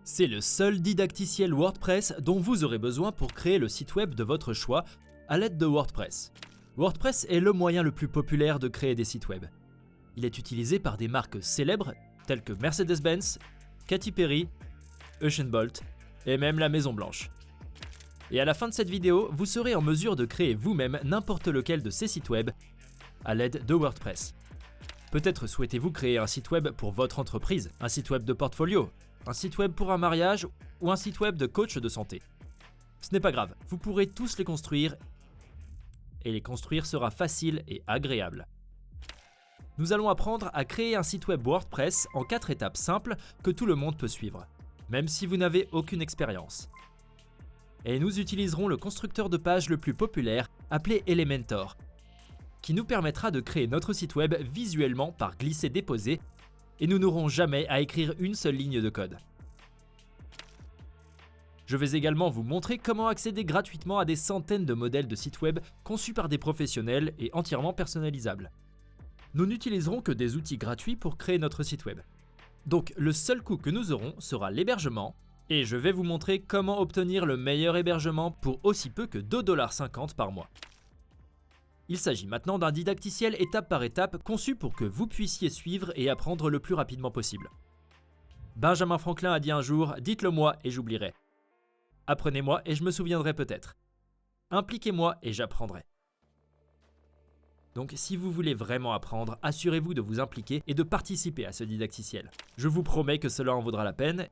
C'est le seul didacticiel WordPress dont vous aurez besoin pour créer le site web de votre choix à l'aide de WordPress. WordPress est le moyen le plus populaire de créer des sites web. Il est utilisé par des marques célèbres telles que Mercedes-Benz, Katy Perry, Usain Bolt et même la Maison Blanche. Et à la fin de cette vidéo, vous serez en mesure de créer vous-même n'importe lequel de ces sites web à l'aide de WordPress. Peut-être souhaitez-vous créer un site web pour votre entreprise, un site web de portfolio, un site web pour un mariage ou un site web de coach de santé. Ce n'est pas grave, vous pourrez tous les construire et les construire sera facile et agréable. Nous allons apprendre à créer un site web WordPress en 4 étapes simples que tout le monde peut suivre, même si vous n'avez aucune expérience. Et nous utiliserons le constructeur de page le plus populaire appelé Elementor, qui nous permettra de créer notre site web visuellement par glisser-déposer et nous n'aurons jamais à écrire une seule ligne de code. Je vais également vous montrer comment accéder gratuitement à des centaines de modèles de sites web conçus par des professionnels et entièrement personnalisables. Nous n'utiliserons que des outils gratuits pour créer notre site web. Donc le seul coût que nous aurons sera l'hébergement et je vais vous montrer comment obtenir le meilleur hébergement pour aussi peu que 2,50 $ par mois. Il s'agit maintenant d'un didacticiel étape par étape conçu pour que vous puissiez suivre et apprendre le plus rapidement possible. Benjamin Franklin a dit un jour « Dites-le moi et j'oublierai ». Apprenez-moi et je me souviendrai peut-être. Impliquez-moi et j'apprendrai. Donc si vous voulez vraiment apprendre, assurez-vous de vous impliquer et de participer à ce didacticiel. Je vous promets que cela en vaudra la peine.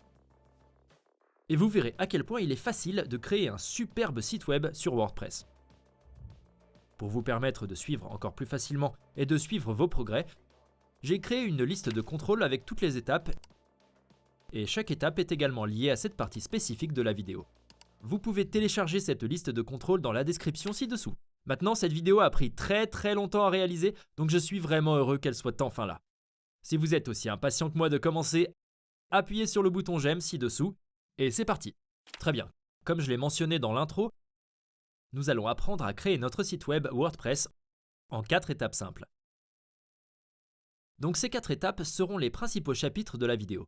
Et vous verrez à quel point il est facile de créer un superbe site web sur WordPress. Pour vous permettre de suivre encore plus facilement et de suivre vos progrès, j'ai créé une liste de contrôle avec toutes les étapes et chaque étape est également liée à cette partie spécifique de la vidéo. Vous pouvez télécharger cette liste de contrôle dans la description ci-dessous. Maintenant, cette vidéo a pris très longtemps à réaliser, donc je suis vraiment heureux qu'elle soit enfin là. Si vous êtes aussi impatient que moi de commencer, appuyez sur le bouton j'aime ci-dessous et c'est parti. Très bien, comme je l'ai mentionné dans l'intro, nous allons apprendre à créer notre site web WordPress en 4 étapes simples. Donc ces 4 étapes seront les principaux chapitres de la vidéo.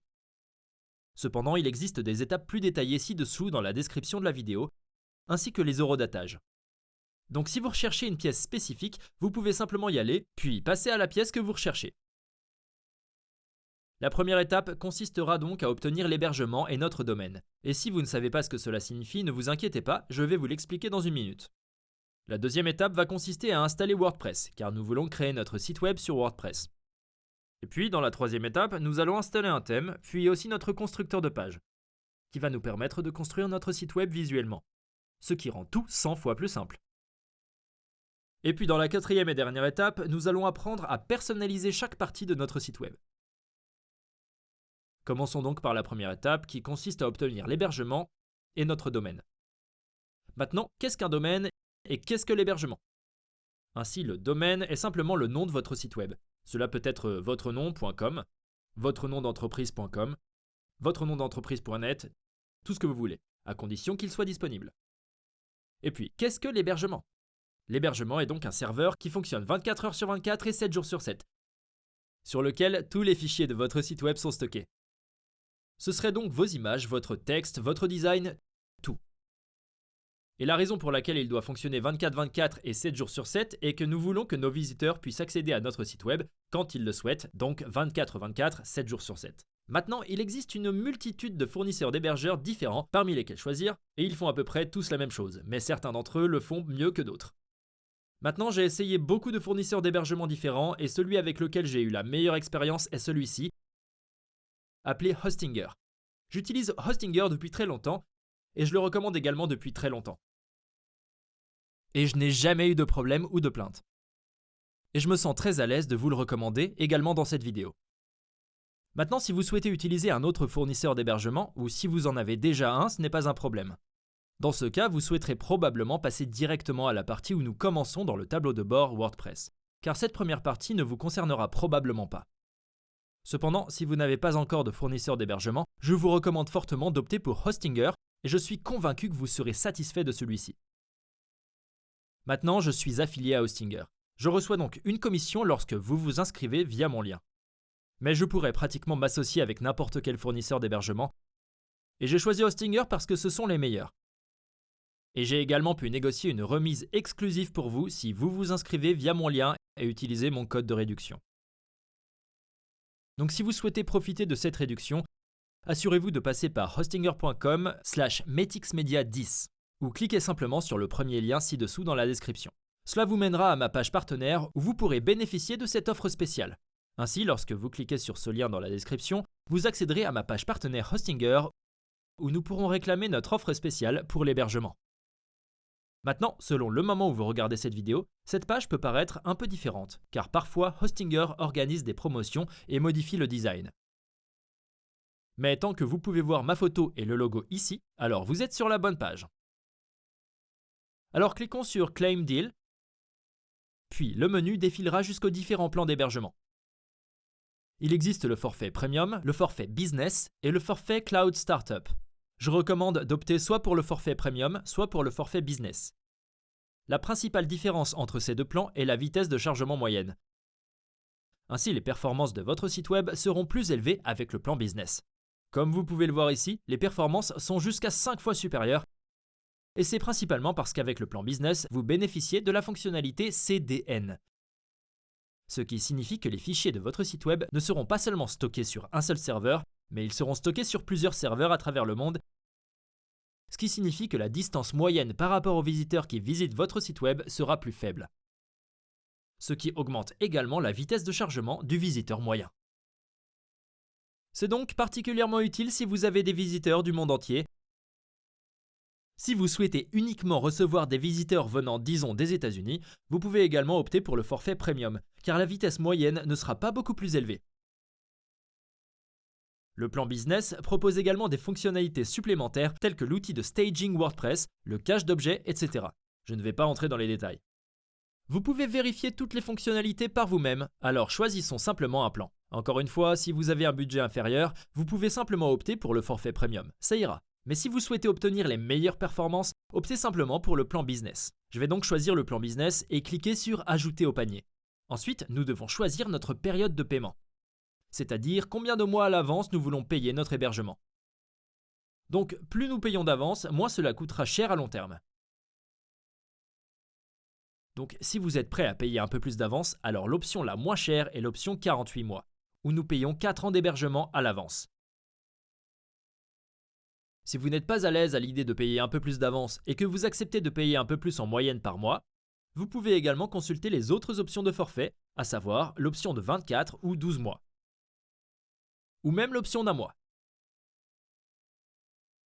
Cependant, il existe des étapes plus détaillées ci-dessous dans la description de la vidéo, ainsi que les horodatage. Donc si vous recherchez une pièce spécifique, vous pouvez simplement y aller, puis passer à la pièce que vous recherchez. La première étape consistera donc à obtenir l'hébergement et notre domaine. Et si vous ne savez pas ce que cela signifie, ne vous inquiétez pas, je vais vous l'expliquer dans une minute. La deuxième étape va consister à installer WordPress, car nous voulons créer notre site web sur WordPress. Et puis, dans la troisième étape, nous allons installer un thème, puis aussi notre constructeur de page, qui va nous permettre de construire notre site web visuellement, ce qui rend tout 100 fois plus simple. Et puis dans la quatrième et dernière étape, nous allons apprendre à personnaliser chaque partie de notre site web. Commençons donc par la première étape qui consiste à obtenir l'hébergement et notre domaine. Maintenant, qu'est-ce qu'un domaine et qu'est-ce que l'hébergement? Ainsi, le domaine est simplement le nom de votre site web. Cela peut être votre nom.com, votre nom d'entreprise.com, votre nom d'entreprise.net, tout ce que vous voulez, à condition qu'il soit disponible. Et puis, qu'est-ce que l'hébergement? L'hébergement est donc un serveur qui fonctionne 24 heures sur 24 et 7 jours sur 7, sur lequel tous les fichiers de votre site web sont stockés. Ce seraient donc vos images, votre texte, votre design, tout. Et la raison pour laquelle il doit fonctionner 24/24 et 7 jours sur 7 est que nous voulons que nos visiteurs puissent accéder à notre site web quand ils le souhaitent, donc 24/24, 7 jours sur 7. Maintenant, il existe une multitude de fournisseurs d'hébergeurs différents parmi lesquels choisir, et ils font à peu près tous la même chose, mais certains d'entre eux le font mieux que d'autres. Maintenant, j'ai essayé beaucoup de fournisseurs d'hébergement différents et celui avec lequel j'ai eu la meilleure expérience est celui-ci, appelé Hostinger. J'utilise Hostinger depuis très longtemps et je le recommande également depuis très longtemps. Et je n'ai jamais eu de problème ou de plainte. Et je me sens très à l'aise de vous le recommander également dans cette vidéo. Maintenant, si vous souhaitez utiliser un autre fournisseur d'hébergement ou si vous en avez déjà un, ce n'est pas un problème. Dans ce cas, vous souhaiterez probablement passer directement à la partie où nous commençons dans le tableau de bord WordPress, car cette première partie ne vous concernera probablement pas. Cependant, si vous n'avez pas encore de fournisseur d'hébergement, je vous recommande fortement d'opter pour Hostinger et je suis convaincu que vous serez satisfait de celui-ci. Maintenant, je suis affilié à Hostinger. Je reçois donc une commission lorsque vous vous inscrivez via mon lien. Mais je pourrais pratiquement m'associer avec n'importe quel fournisseur d'hébergement Et j'ai choisi Hostinger parce que ce sont les meilleurs. Et j'ai également pu négocier une remise exclusive pour vous si vous vous inscrivez via mon lien et utilisez mon code de réduction. Donc si vous souhaitez profiter de cette réduction, assurez-vous de passer par hostinger.com/metixmedia10 ou cliquez simplement sur le premier lien ci-dessous dans la description. Cela vous mènera à ma page partenaire où vous pourrez bénéficier de cette offre spéciale. Ainsi, lorsque vous cliquez sur ce lien dans la description, vous accéderez à ma page partenaire Hostinger où nous pourrons réclamer notre offre spéciale pour l'hébergement. Maintenant, selon le moment où vous regardez cette vidéo, cette page peut paraître un peu différente, car parfois Hostinger organise des promotions et modifie le design. Mais tant que vous pouvez voir ma photo et le logo ici, alors vous êtes sur la bonne page. Alors cliquons sur Claim Deal, puis le menu défilera jusqu'aux différents plans d'hébergement. Il existe le forfait Premium, le forfait Business et le forfait Cloud Startup. Je recommande d'opter soit pour le forfait Premium, soit pour le forfait Business. La principale différence entre ces deux plans est la vitesse de chargement moyenne. Ainsi, les performances de votre site web seront plus élevées avec le plan Business. Comme vous pouvez le voir ici, les performances sont jusqu'à 5 fois supérieures. Et c'est principalement parce qu'avec le plan Business, vous bénéficiez de la fonctionnalité CDN. Ce qui signifie que les fichiers de votre site web ne seront pas seulement stockés sur un seul serveur, mais ils seront stockés sur plusieurs serveurs à travers le monde, ce qui signifie que la distance moyenne par rapport aux visiteurs qui visitent votre site web sera plus faible. Ce qui augmente également la vitesse de chargement du visiteur moyen. C'est donc particulièrement utile si vous avez des visiteurs du monde entier. Si vous souhaitez uniquement recevoir des visiteurs venant, disons, des États-Unis, vous pouvez également opter pour le forfait Premium, car la vitesse moyenne ne sera pas beaucoup plus élevée. Le plan Business propose également des fonctionnalités supplémentaires telles que l'outil de staging WordPress, le cache d'objets, etc. Je ne vais pas entrer dans les détails. Vous pouvez vérifier toutes les fonctionnalités par vous-même, alors choisissons simplement un plan. Encore une fois, si vous avez un budget inférieur, vous pouvez simplement opter pour le forfait Premium, ça ira. Mais si vous souhaitez obtenir les meilleures performances, optez simplement pour le plan Business. Je vais donc choisir le plan Business et cliquer sur Ajouter au panier. Ensuite, nous devons choisir notre période de paiement, c'est-à-dire combien de mois à l'avance nous voulons payer notre hébergement. Donc, plus nous payons d'avance, moins cela coûtera cher à long terme. Donc, si vous êtes prêt à payer un peu plus d'avance, alors l'option la moins chère est l'option 48 mois, où nous payons 4 ans d'hébergement à l'avance. Si vous n'êtes pas à l'aise à l'idée de payer un peu plus d'avance et que vous acceptez de payer un peu plus en moyenne par mois, vous pouvez également consulter les autres options de forfait, à savoir l'option de 24 ou 12 mois. Ou même l'option d'un mois.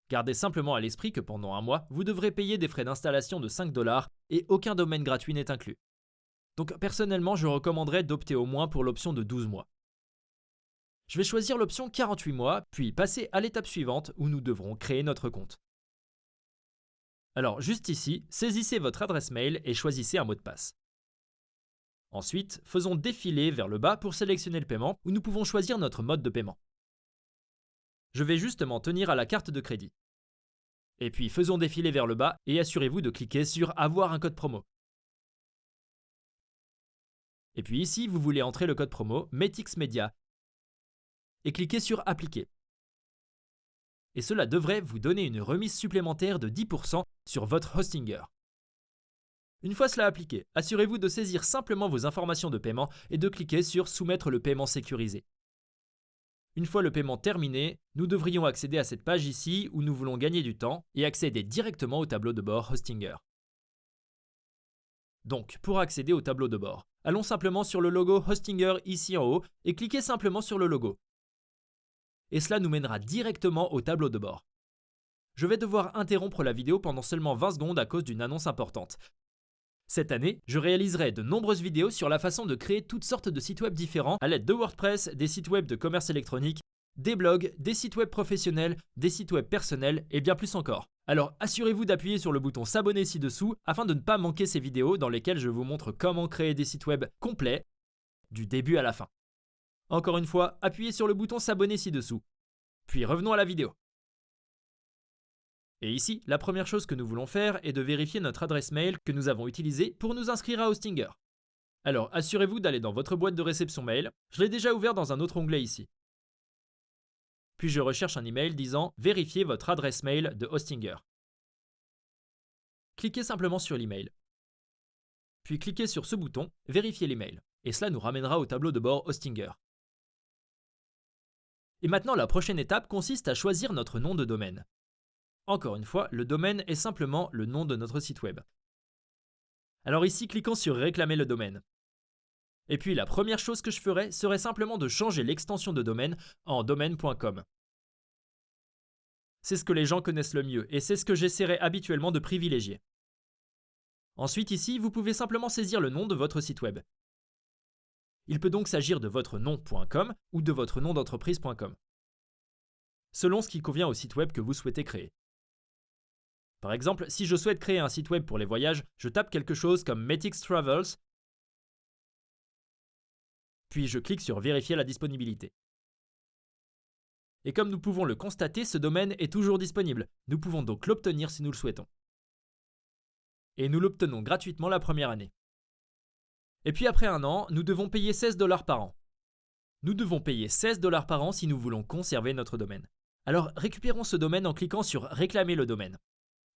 Gardez simplement à l'esprit que pendant un mois, vous devrez payer des frais d'installation de 5 $ et aucun domaine gratuit n'est inclus. Donc personnellement, je recommanderais d'opter au moins pour l'option de 12 mois. Je vais choisir l'option 48 mois, puis passer à l'étape suivante où nous devrons créer notre compte. Alors juste ici, saisissez votre adresse mail et choisissez un mot de passe. Ensuite, faisons défiler vers le bas pour sélectionner le paiement où nous pouvons choisir notre mode de paiement. Je vais justement tenir à la carte de crédit. Et puis faisons défiler vers le bas et assurez-vous de cliquer sur Avoir un code promo. Et puis ici, vous voulez entrer le code promo METIXMEDIA et cliquez sur Appliquer. Et cela devrait vous donner une remise supplémentaire de 10% sur votre Hostinger. Une fois cela appliqué, assurez-vous de saisir simplement vos informations de paiement et de cliquer sur Soumettre le paiement sécurisé. Une fois le paiement terminé, nous devrions accéder à cette page ici où nous voulons gagner du temps et accéder directement au tableau de bord Hostinger. Donc, pour accéder au tableau de bord, allons simplement sur le logo Hostinger ici en haut et cliquez simplement sur le logo. Et cela nous mènera directement au tableau de bord. Je vais devoir interrompre la vidéo pendant seulement 20 secondes à cause d'une annonce importante. Cette année, je réaliserai de nombreuses vidéos sur la façon de créer toutes sortes de sites web différents à l'aide de WordPress, des sites web de commerce électronique, des blogs, des sites web professionnels, des sites web personnels et bien plus encore. Alors assurez-vous d'appuyer sur le bouton s'abonner ci-dessous afin de ne pas manquer ces vidéos dans lesquelles je vous montre comment créer des sites web complets du début à la fin. Encore une fois, appuyez sur le bouton s'abonner ci-dessous. Puis revenons à la vidéo. Et ici, la première chose que nous voulons faire est de vérifier notre adresse mail que nous avons utilisée pour nous inscrire à Hostinger. Alors assurez-vous d'aller dans votre boîte de réception mail, je l'ai déjà ouvert dans un autre onglet ici. puis je recherche un email disant « Vérifiez votre adresse mail de Hostinger ». Cliquez simplement sur l'email. Puis cliquez sur ce bouton « Vérifier l'email » et cela nous ramènera au tableau de bord Hostinger. Et maintenant, la prochaine étape consiste à choisir notre nom de domaine. Encore une fois, le domaine est simplement le nom de notre site web. Alors ici, cliquons sur « Réclamer le domaine ». Et puis la première chose que je ferai serait simplement de changer l'extension de domaine en domaine.com. C'est ce que les gens connaissent le mieux et c'est ce que j'essaierai habituellement de privilégier. Ensuite ici, vous pouvez simplement saisir le nom de votre site web. Il peut donc s'agir de votre nom.com ou de votre nom d'entreprise.com, selon ce qui convient au site web que vous souhaitez créer. Par exemple, si je souhaite créer un site web pour les voyages, je tape quelque chose comme Metix Travels, puis je clique sur Vérifier la disponibilité. Et comme nous pouvons le constater, ce domaine est toujours disponible. Nous pouvons donc l'obtenir si nous le souhaitons. Et nous l'obtenons gratuitement la première année. Et puis après un an, nous devons payer 16 $ par an. Nous devons payer 16 $ par an si nous voulons conserver notre domaine. Alors récupérons ce domaine en cliquant sur Réclamer le domaine.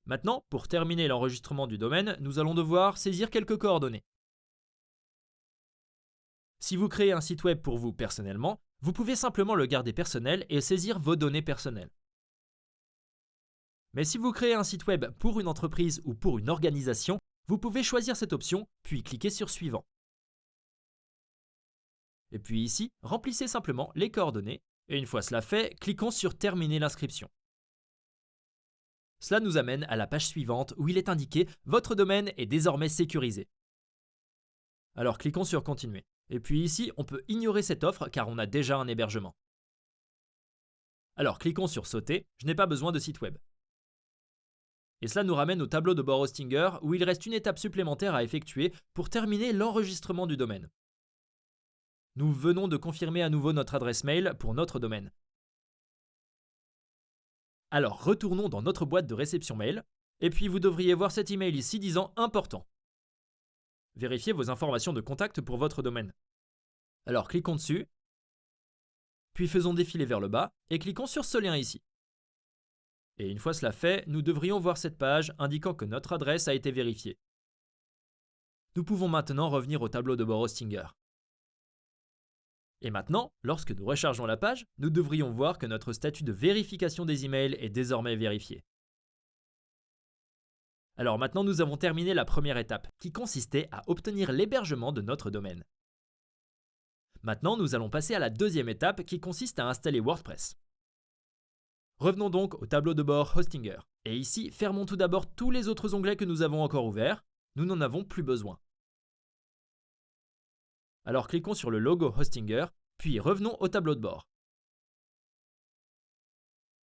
Maintenant, pour terminer l'enregistrement du domaine, nous allons devoir saisir quelques coordonnées. Si vous créez un site web pour vous personnellement, vous pouvez simplement le garder personnel et saisir vos données personnelles. Mais si vous créez un site web pour une entreprise ou pour une organisation, vous pouvez choisir cette option, puis cliquer sur Suivant. Et puis ici, remplissez simplement les coordonnées, et une fois cela fait, cliquons sur Terminer l'inscription. Cela nous amène à la page suivante où il est indiqué « Votre domaine est désormais sécurisé ». Alors cliquons sur Continuer. Et puis ici, on peut ignorer cette offre car on a déjà un hébergement. Alors cliquons sur Sauter, je n'ai pas besoin de site web. Et cela nous ramène au tableau de bord Hostinger où il reste une étape supplémentaire à effectuer pour terminer l'enregistrement du domaine. Nous venons de confirmer à nouveau notre adresse mail pour notre domaine. Alors retournons dans notre boîte de réception mail, et puis vous devriez voir cet email ici disant « Important ». Vérifiez vos informations de contact pour votre domaine. Alors cliquons dessus, puis faisons défiler vers le bas et cliquons sur ce lien ici. Et une fois cela fait, nous devrions voir cette page indiquant que notre adresse a été vérifiée. Nous pouvons maintenant revenir au tableau de bord Hostinger. Et maintenant, lorsque nous rechargeons la page, nous devrions voir que notre statut de vérification des emails est désormais vérifié. Alors maintenant, nous avons terminé la première étape, qui consistait à obtenir l'hébergement de notre domaine. Maintenant, nous allons passer à la deuxième étape, qui consiste à installer WordPress. Revenons donc au tableau de bord Hostinger. Et ici, fermons tout d'abord tous les autres onglets que nous avons encore ouverts. Nous n'en avons plus besoin. Alors cliquons sur le logo Hostinger, puis revenons au tableau de bord.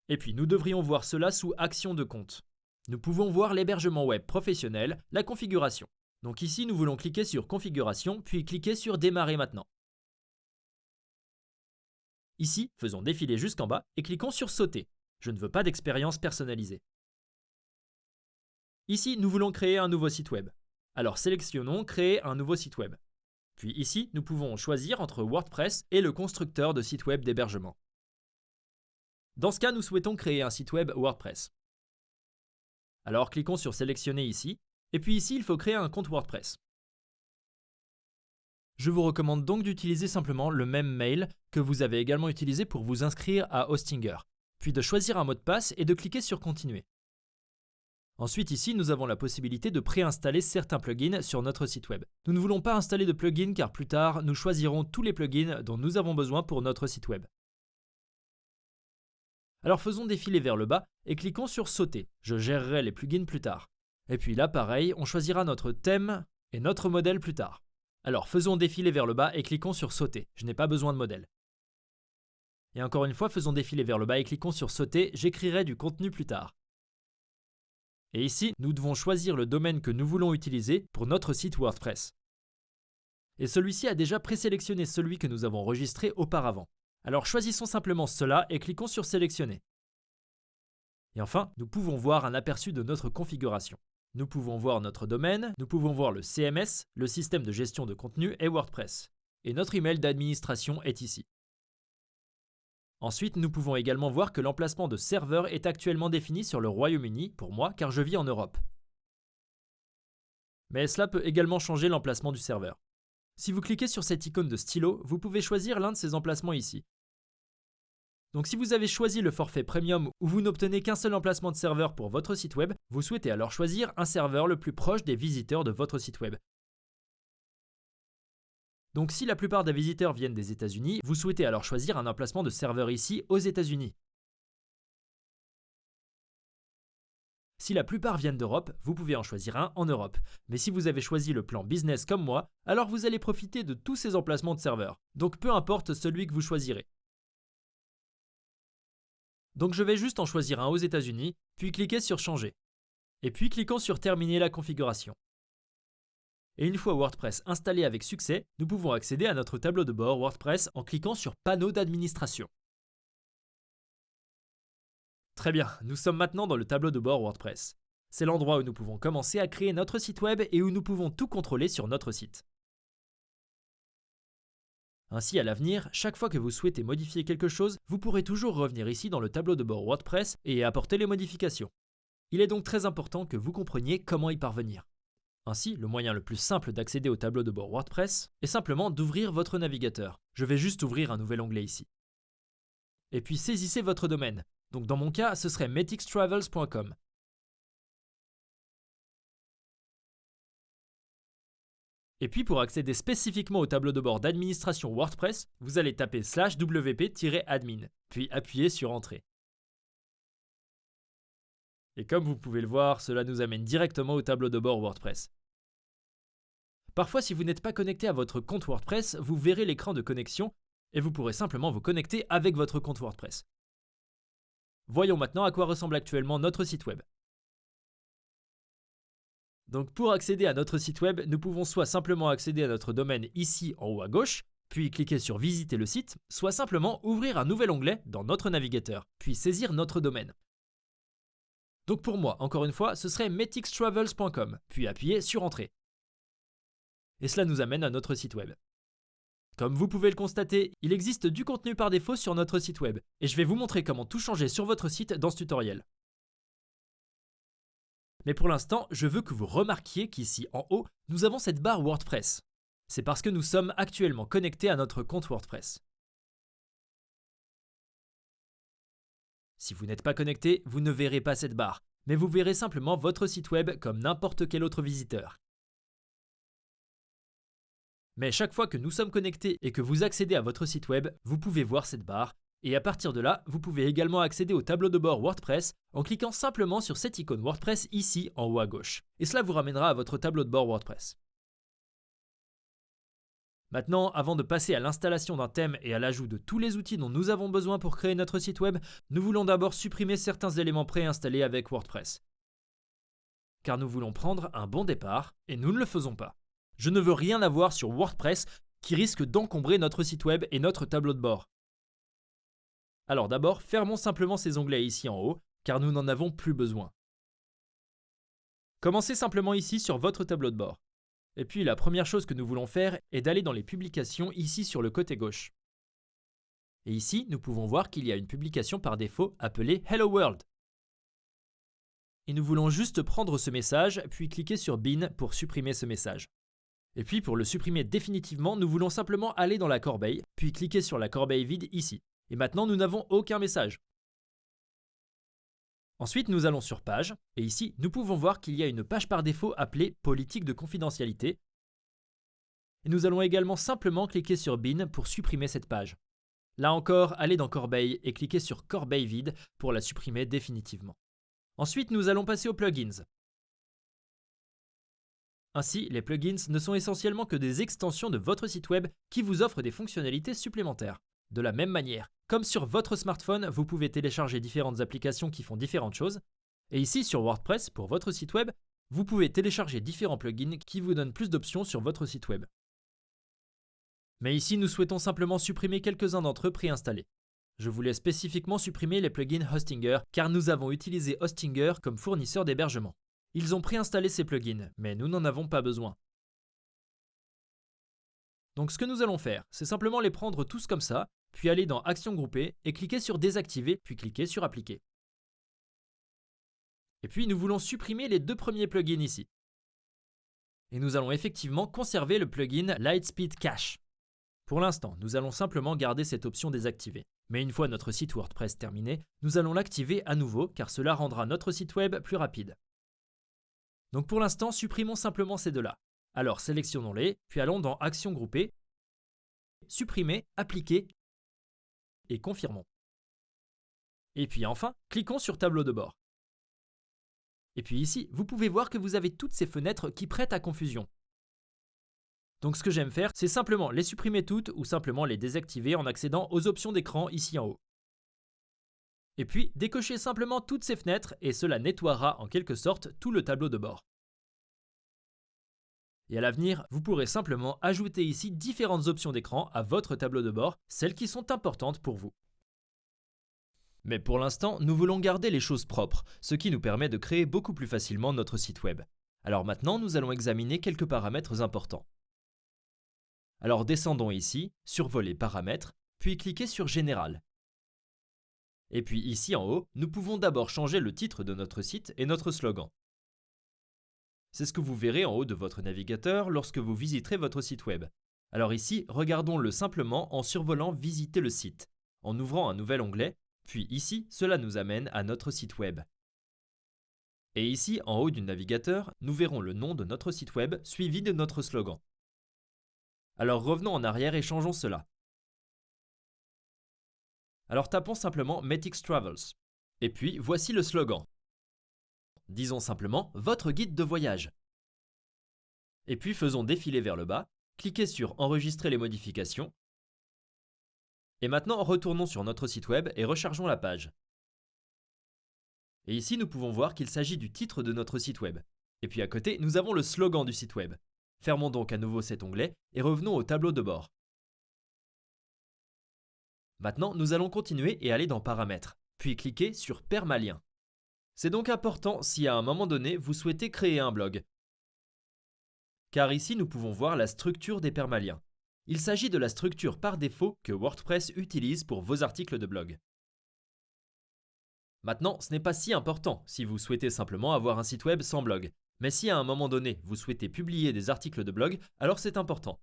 Et puis nous devrions voir cela sous Action de compte. Nous pouvons voir l'hébergement web professionnel, la configuration. Donc ici, nous voulons cliquer sur Configuration, puis cliquer sur Démarrer maintenant. Ici, faisons défiler jusqu'en bas et cliquons sur Sauter. Je ne veux pas d'expérience personnalisée. Ici, nous voulons créer un nouveau site web. Alors sélectionnons Créer un nouveau site web. Puis ici, nous pouvons choisir entre WordPress et le constructeur de site web d'hébergement. Dans ce cas, nous souhaitons créer un site web WordPress. Alors cliquons sur Sélectionner ici, et puis ici, il faut créer un compte WordPress. Je vous recommande donc d'utiliser simplement le même mail que vous avez également utilisé pour vous inscrire à Hostinger, puis de choisir un mot de passe et de cliquer sur Continuer. Ensuite ici, nous avons la possibilité de préinstaller certains plugins sur notre site web. Nous ne voulons pas installer de plugins car plus tard, nous choisirons tous les plugins dont nous avons besoin pour notre site web. Alors faisons défiler vers le bas et cliquons sur Sauter. Je gérerai les plugins plus tard. Et puis là, pareil, on choisira notre thème et notre modèle plus tard. Alors faisons défiler vers le bas et cliquons sur Sauter. Je n'ai pas besoin de modèle. Et encore une fois, faisons défiler vers le bas et cliquons sur Sauter. J'écrirai du contenu plus tard. Et ici, nous devons choisir le domaine que nous voulons utiliser pour notre site WordPress. Et celui-ci a déjà présélectionné celui que nous avons enregistré auparavant. Alors choisissons simplement cela et cliquons sur Sélectionner. Et enfin, nous pouvons voir un aperçu de notre configuration. Nous pouvons voir notre domaine, nous pouvons voir le CMS, le système de gestion de contenu et WordPress. Et notre email d'administration est ici. Ensuite, nous pouvons également voir que l'emplacement de serveur est actuellement défini sur le Royaume-Uni, pour moi, car je vis en Europe. Mais cela peut également changer l'emplacement du serveur. Si vous cliquez sur cette icône de stylo, vous pouvez choisir l'un de ces emplacements ici. Donc si vous avez choisi le forfait Premium où vous n'obtenez qu'un seul emplacement de serveur pour votre site web, vous souhaitez alors choisir un serveur le plus proche des visiteurs de votre site web. Donc si la plupart des visiteurs viennent des États-Unis, vous souhaitez alors choisir un emplacement de serveur ici aux États-Unis. Si la plupart viennent d'Europe, vous pouvez en choisir un en Europe. Mais si vous avez choisi le plan business comme moi, alors vous allez profiter de tous ces emplacements de serveurs. Donc peu importe celui que vous choisirez. Donc je vais juste en choisir un aux États-Unis, puis cliquer sur changer. Et puis cliquons sur terminer la configuration. Et une fois WordPress installé avec succès, nous pouvons accéder à notre tableau de bord WordPress en cliquant sur Panneau d'administration. Très bien, nous sommes maintenant dans le tableau de bord WordPress. C'est l'endroit où nous pouvons commencer à créer notre site web et où nous pouvons tout contrôler sur notre site. Ainsi, à l'avenir, chaque fois que vous souhaitez modifier quelque chose, vous pourrez toujours revenir ici dans le tableau de bord WordPress et apporter les modifications. Il est donc très important que vous compreniez comment y parvenir. Ainsi, le moyen le plus simple d'accéder au tableau de bord WordPress est simplement d'ouvrir votre navigateur. Je vais juste ouvrir un nouvel onglet ici. Et puis saisissez votre domaine. Donc dans mon cas, ce serait metixtravels.com. Et puis pour accéder spécifiquement au tableau de bord d'administration WordPress, vous allez taper /wp-admin, puis appuyer sur Entrée. Et comme vous pouvez le voir, cela nous amène directement au tableau de bord WordPress. Parfois, si vous n'êtes pas connecté à votre compte WordPress, vous verrez l'écran de connexion et vous pourrez simplement vous connecter avec votre compte WordPress. Voyons maintenant à quoi ressemble actuellement notre site web. Donc pour accéder à notre site web, nous pouvons soit simplement accéder à notre domaine ici en haut à gauche, puis cliquer sur Visiter le site, soit simplement ouvrir un nouvel onglet dans notre navigateur, puis saisir notre domaine. Donc pour moi, encore une fois, ce serait metixtravels.com, puis appuyer sur Entrée. Et cela nous amène à notre site web. Comme vous pouvez le constater, il existe du contenu par défaut sur notre site web, et je vais vous montrer comment tout changer sur votre site dans ce tutoriel. Mais pour l'instant, je veux que vous remarquiez qu'ici en haut, nous avons cette barre WordPress. C'est parce que nous sommes actuellement connectés à notre compte WordPress. Si vous n'êtes pas connecté, vous ne verrez pas cette barre, mais vous verrez simplement votre site web comme n'importe quel autre visiteur. Mais chaque fois que nous sommes connectés et que vous accédez à votre site web, vous pouvez voir cette barre, et à partir de là, vous pouvez également accéder au tableau de bord WordPress en cliquant simplement sur cette icône WordPress ici en haut à gauche. Et cela vous ramènera à votre tableau de bord WordPress. Maintenant, avant de passer à l'installation d'un thème et à l'ajout de tous les outils dont nous avons besoin pour créer notre site web, nous voulons d'abord supprimer certains éléments préinstallés avec WordPress. Car nous voulons prendre un bon départ, et nous ne le faisons pas. Je ne veux rien avoir sur WordPress qui risque d'encombrer notre site web et notre tableau de bord. Alors d'abord, fermons simplement ces onglets ici en haut, car nous n'en avons plus besoin. Commencez simplement ici sur votre tableau de bord. Et puis la première chose que nous voulons faire est d'aller dans les publications ici sur le côté gauche. Et ici, nous pouvons voir qu'il y a une publication par défaut appelée Hello World. Et nous voulons juste prendre ce message, puis cliquer sur Bin pour supprimer ce message. Et puis pour le supprimer définitivement, nous voulons simplement aller dans la corbeille, puis cliquer sur la corbeille vide ici. Et maintenant, nous n'avons aucun message. Ensuite, nous allons sur Page, et ici, nous pouvons voir qu'il y a une page par défaut appelée Politique de confidentialité. Et nous allons également simplement cliquer sur Bin pour supprimer cette page. Là encore, allez dans Corbeille et cliquez sur Corbeille vide pour la supprimer définitivement. Ensuite, nous allons passer aux plugins. Ainsi, les plugins ne sont essentiellement que des extensions de votre site web qui vous offrent des fonctionnalités supplémentaires. De la même manière, comme sur votre smartphone, vous pouvez télécharger différentes applications qui font différentes choses. Et ici, sur WordPress, pour votre site web, vous pouvez télécharger différents plugins qui vous donnent plus d'options sur votre site web. Mais ici, nous souhaitons simplement supprimer quelques-uns d'entre eux préinstallés. Je voulais spécifiquement supprimer les plugins Hostinger, car nous avons utilisé Hostinger comme fournisseur d'hébergement. Ils ont préinstallé ces plugins, mais nous n'en avons pas besoin. Donc ce que nous allons faire, c'est simplement les prendre tous comme ça, puis aller dans Actions groupées et cliquer sur Désactiver, puis cliquer sur Appliquer. Et puis nous voulons supprimer les deux premiers plugins ici. Et nous allons effectivement conserver le plugin Lightspeed Cache. Pour l'instant, nous allons simplement garder cette option désactivée. Mais une fois notre site WordPress terminé, nous allons l'activer à nouveau car cela rendra notre site web plus rapide. Donc pour l'instant, supprimons simplement ces deux-là. Alors sélectionnons-les, puis allons dans Actions groupées, Supprimer, Appliquer et confirmons. Et puis enfin, cliquons sur Tableau de bord. Et puis ici, vous pouvez voir que vous avez toutes ces fenêtres qui prêtent à confusion. Donc ce que j'aime faire, c'est simplement les supprimer toutes ou simplement les désactiver en accédant aux options d'écran ici en haut. Et puis, décochez simplement toutes ces fenêtres et cela nettoiera en quelque sorte tout le tableau de bord. Et à l'avenir, vous pourrez simplement ajouter ici différentes options d'écran à votre tableau de bord, celles qui sont importantes pour vous. Mais pour l'instant, nous voulons garder les choses propres, ce qui nous permet de créer beaucoup plus facilement notre site web. Alors maintenant, nous allons examiner quelques paramètres importants. Alors descendons ici, survoler Paramètres, puis cliquez sur Général. Et puis ici en haut, nous pouvons d'abord changer le titre de notre site et notre slogan. C'est ce que vous verrez en haut de votre navigateur lorsque vous visiterez votre site web. Alors ici, regardons-le simplement en survolant Visiter le site, en ouvrant un nouvel onglet, puis ici, cela nous amène à notre site web. Et ici, en haut du navigateur, nous verrons le nom de notre site web suivi de notre slogan. Alors revenons en arrière et changeons cela. Alors tapons simplement Metix Travels. Et puis voici le slogan. Disons simplement votre guide de voyage. Et puis faisons défiler vers le bas, cliquez sur Enregistrer les modifications. Et maintenant retournons sur notre site web et rechargeons la page. Et ici nous pouvons voir qu'il s'agit du titre de notre site web. Et puis à côté, nous avons le slogan du site web. Fermons donc à nouveau cet onglet et revenons au tableau de bord. Maintenant, nous allons continuer et aller dans Paramètres, puis cliquer sur Permalien. C'est donc important si à un moment donné, vous souhaitez créer un blog. Car ici, nous pouvons voir la structure des permaliens. Il s'agit de la structure par défaut que WordPress utilise pour vos articles de blog. Maintenant, ce n'est pas si important si vous souhaitez simplement avoir un site web sans blog. Mais si à un moment donné, vous souhaitez publier des articles de blog, alors c'est important.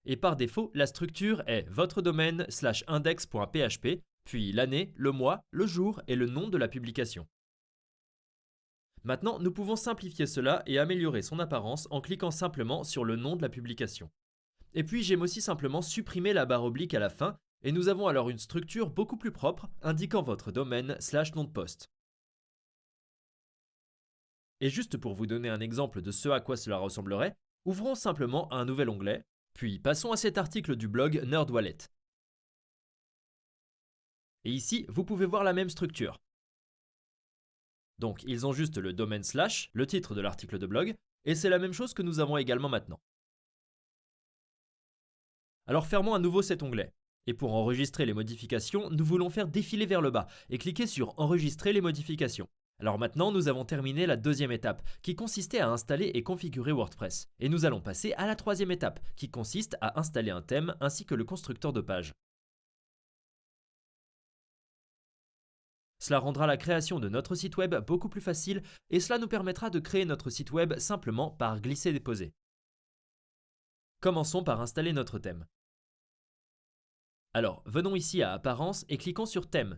Et par défaut, la structure est votre domaine /index.php, puis l'année, le mois, le jour et le nom de la publication. Maintenant, nous pouvons simplifier cela et améliorer son apparence en cliquant simplement sur le nom de la publication. Et puis j'aime aussi simplement supprimer la barre oblique à la fin, et nous avons alors une structure beaucoup plus propre indiquant votre domaine /nom de poste. Et juste pour vous donner un exemple de ce à quoi cela ressemblerait, ouvrons simplement un nouvel onglet, puis passons à cet article du blog NerdWallet. Et ici, vous pouvez voir la même structure. Donc, ils ont juste le domaine /, le titre de l'article de blog, et c'est la même chose que nous avons également maintenant. Alors fermons à nouveau cet onglet. Et pour enregistrer les modifications, nous voulons faire défiler vers le bas et cliquer sur Enregistrer les modifications. Alors maintenant, nous avons terminé la deuxième étape, qui consistait à installer et configurer WordPress. Et nous allons passer à la troisième étape, qui consiste à installer un thème ainsi que le constructeur de page. Cela rendra la création de notre site web beaucoup plus facile et cela nous permettra de créer notre site web simplement par glisser-déposer. Commençons par installer notre thème. Alors, venons ici à Apparence et cliquons sur Thème.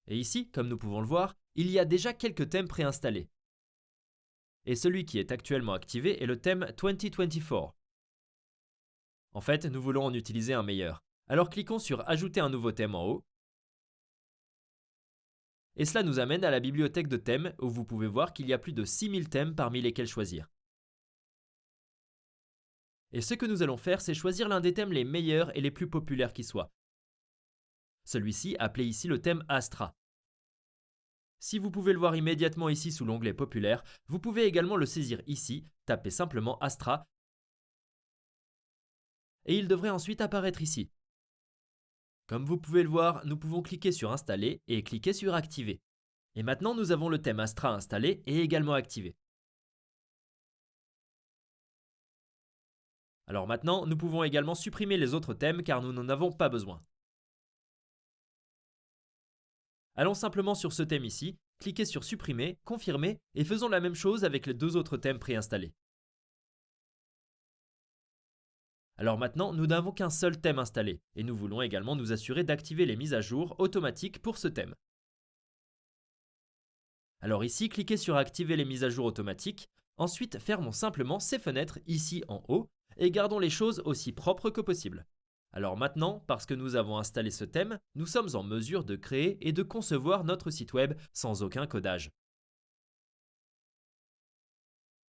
Et ici, comme nous pouvons le voir, il y a déjà quelques thèmes préinstallés. Et celui qui est actuellement activé est le thème 2024. En fait, nous voulons en utiliser un meilleur. Alors cliquons sur Ajouter un nouveau thème en haut. Et cela nous amène à la bibliothèque de thèmes où vous pouvez voir qu'il y a plus de 6000 thèmes parmi lesquels choisir. Et ce que nous allons faire, c'est choisir l'un des thèmes les meilleurs et les plus populaires qui soient. Celui-ci, appelé ici le thème Astra. Si vous pouvez le voir immédiatement ici sous l'onglet Populaire, vous pouvez également le saisir ici, tapez simplement Astra, et il devrait ensuite apparaître ici. Comme vous pouvez le voir, nous pouvons cliquer sur Installer et cliquer sur Activer. Et maintenant, nous avons le thème Astra installé et également activé. Alors maintenant, nous pouvons également supprimer les autres thèmes car nous n'en avons pas besoin. Allons simplement sur ce thème ici, cliquez sur supprimer, confirmer et faisons la même chose avec les deux autres thèmes préinstallés. Alors maintenant, nous n'avons qu'un seul thème installé et nous voulons également nous assurer d'activer les mises à jour automatiques pour ce thème. Alors ici, cliquez sur activer les mises à jour automatiques, ensuite fermons simplement ces fenêtres ici en haut et gardons les choses aussi propres que possible. Alors maintenant, parce que nous avons installé ce thème, nous sommes en mesure de créer et de concevoir notre site web sans aucun codage.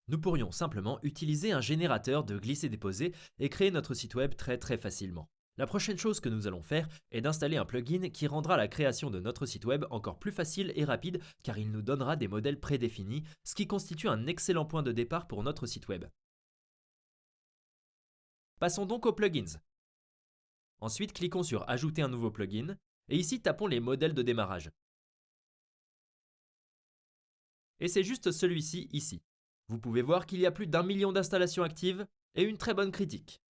Nous pourrions simplement utiliser un générateur de glisser-déposer et créer notre site web très facilement. La prochaine chose que nous allons faire est d'installer un plugin qui rendra la création de notre site web encore plus facile et rapide car il nous donnera des modèles prédéfinis, ce qui constitue un excellent point de départ pour notre site web. Passons donc aux plugins. Ensuite, cliquons sur Ajouter un nouveau plugin et ici tapons les modèles de démarrage. Et c'est juste celui-ci ici. Vous pouvez voir qu'il y a plus d'1 million d'installations actives et une très bonne critique.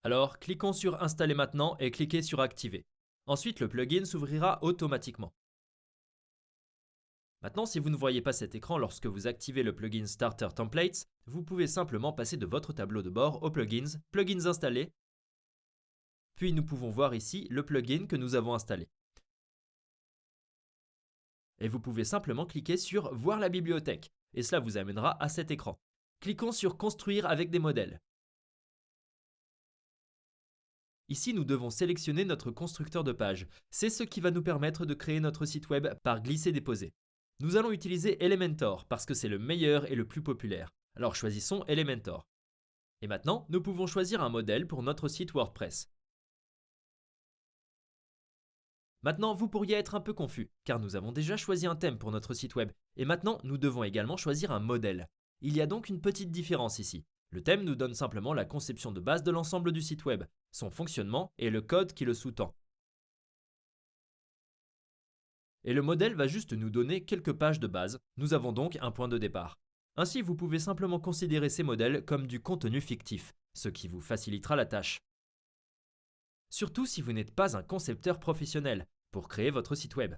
Alors, cliquons sur Installer maintenant et cliquez sur Activer. Ensuite, le plugin s'ouvrira automatiquement. Maintenant, si vous ne voyez pas cet écran lorsque vous activez le plugin Starter Templates, vous pouvez simplement passer de votre tableau de bord aux plugins, plugins installés, puis nous pouvons voir ici le plugin que nous avons installé. Et vous pouvez simplement cliquer sur Voir la bibliothèque, et cela vous amènera à cet écran. Cliquons sur Construire avec des modèles. Ici, nous devons sélectionner notre constructeur de page. C'est ce qui va nous permettre de créer notre site web par glisser-déposer. Nous allons utiliser Elementor parce que c'est le meilleur et le plus populaire. Alors choisissons Elementor. Et maintenant, nous pouvons choisir un modèle pour notre site WordPress. Maintenant, vous pourriez être un peu confus, car nous avons déjà choisi un thème pour notre site web, et maintenant nous devons également choisir un modèle. Il y a donc une petite différence ici. Le thème nous donne simplement la conception de base de l'ensemble du site web, son fonctionnement et le code qui le sous-tend. Et le modèle va juste nous donner quelques pages de base, nous avons donc un point de départ. Ainsi, vous pouvez simplement considérer ces modèles comme du contenu fictif, ce qui vous facilitera la tâche. Surtout si vous n'êtes pas un concepteur professionnel, pour créer votre site web.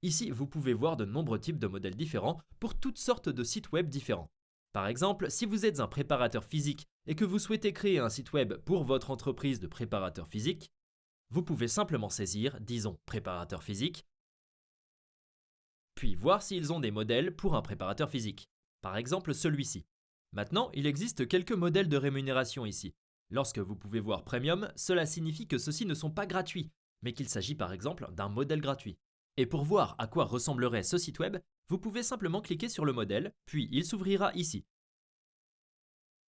Ici, vous pouvez voir de nombreux types de modèles différents pour toutes sortes de sites web différents. Par exemple, si vous êtes un préparateur physique et que vous souhaitez créer un site web pour votre entreprise de préparateur physique, vous pouvez simplement saisir, disons, préparateur physique, puis voir s'ils ont des modèles pour un préparateur physique. Par exemple, celui-ci. Maintenant, il existe quelques modèles de rémunération ici. Lorsque vous pouvez voir Premium, cela signifie que ceux-ci ne sont pas gratuits, mais qu'il s'agit par exemple d'un modèle gratuit. Et pour voir à quoi ressemblerait ce site web, vous pouvez simplement cliquer sur le modèle, puis il s'ouvrira ici.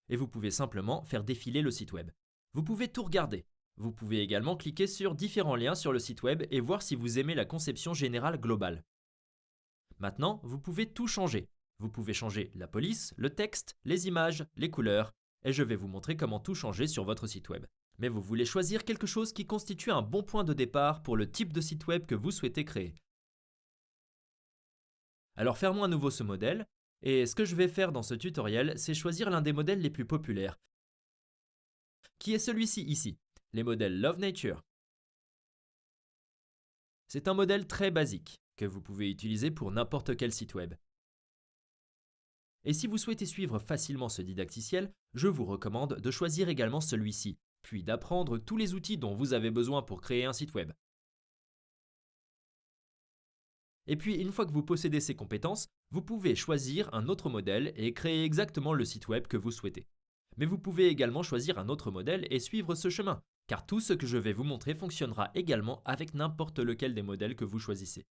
Et vous pouvez simplement faire défiler le site web. Vous pouvez tout regarder. Vous pouvez également cliquer sur différents liens sur le site web et voir si vous aimez la conception générale globale. Maintenant, vous pouvez tout changer. Vous pouvez changer la police, le texte, les images, les couleurs, et je vais vous montrer comment tout changer sur votre site web. Mais vous voulez choisir quelque chose qui constitue un bon point de départ pour le type de site web que vous souhaitez créer. Alors fermons à nouveau ce modèle, et ce que je vais faire dans ce tutoriel, c'est choisir l'un des modèles les plus populaires, qui est celui-ci ici, les modèles Love Nature. C'est un modèle très basique, que vous pouvez utiliser pour n'importe quel site web. Et si vous souhaitez suivre facilement ce didacticiel, je vous recommande de choisir également celui-ci, puis d'apprendre tous les outils dont vous avez besoin pour créer un site web. Et puis, une fois que vous possédez ces compétences, vous pouvez choisir un autre modèle et créer exactement le site web que vous souhaitez. Mais vous pouvez également choisir un autre modèle et suivre ce chemin, car tout ce que je vais vous montrer fonctionnera également avec n'importe lequel des modèles que vous choisissez.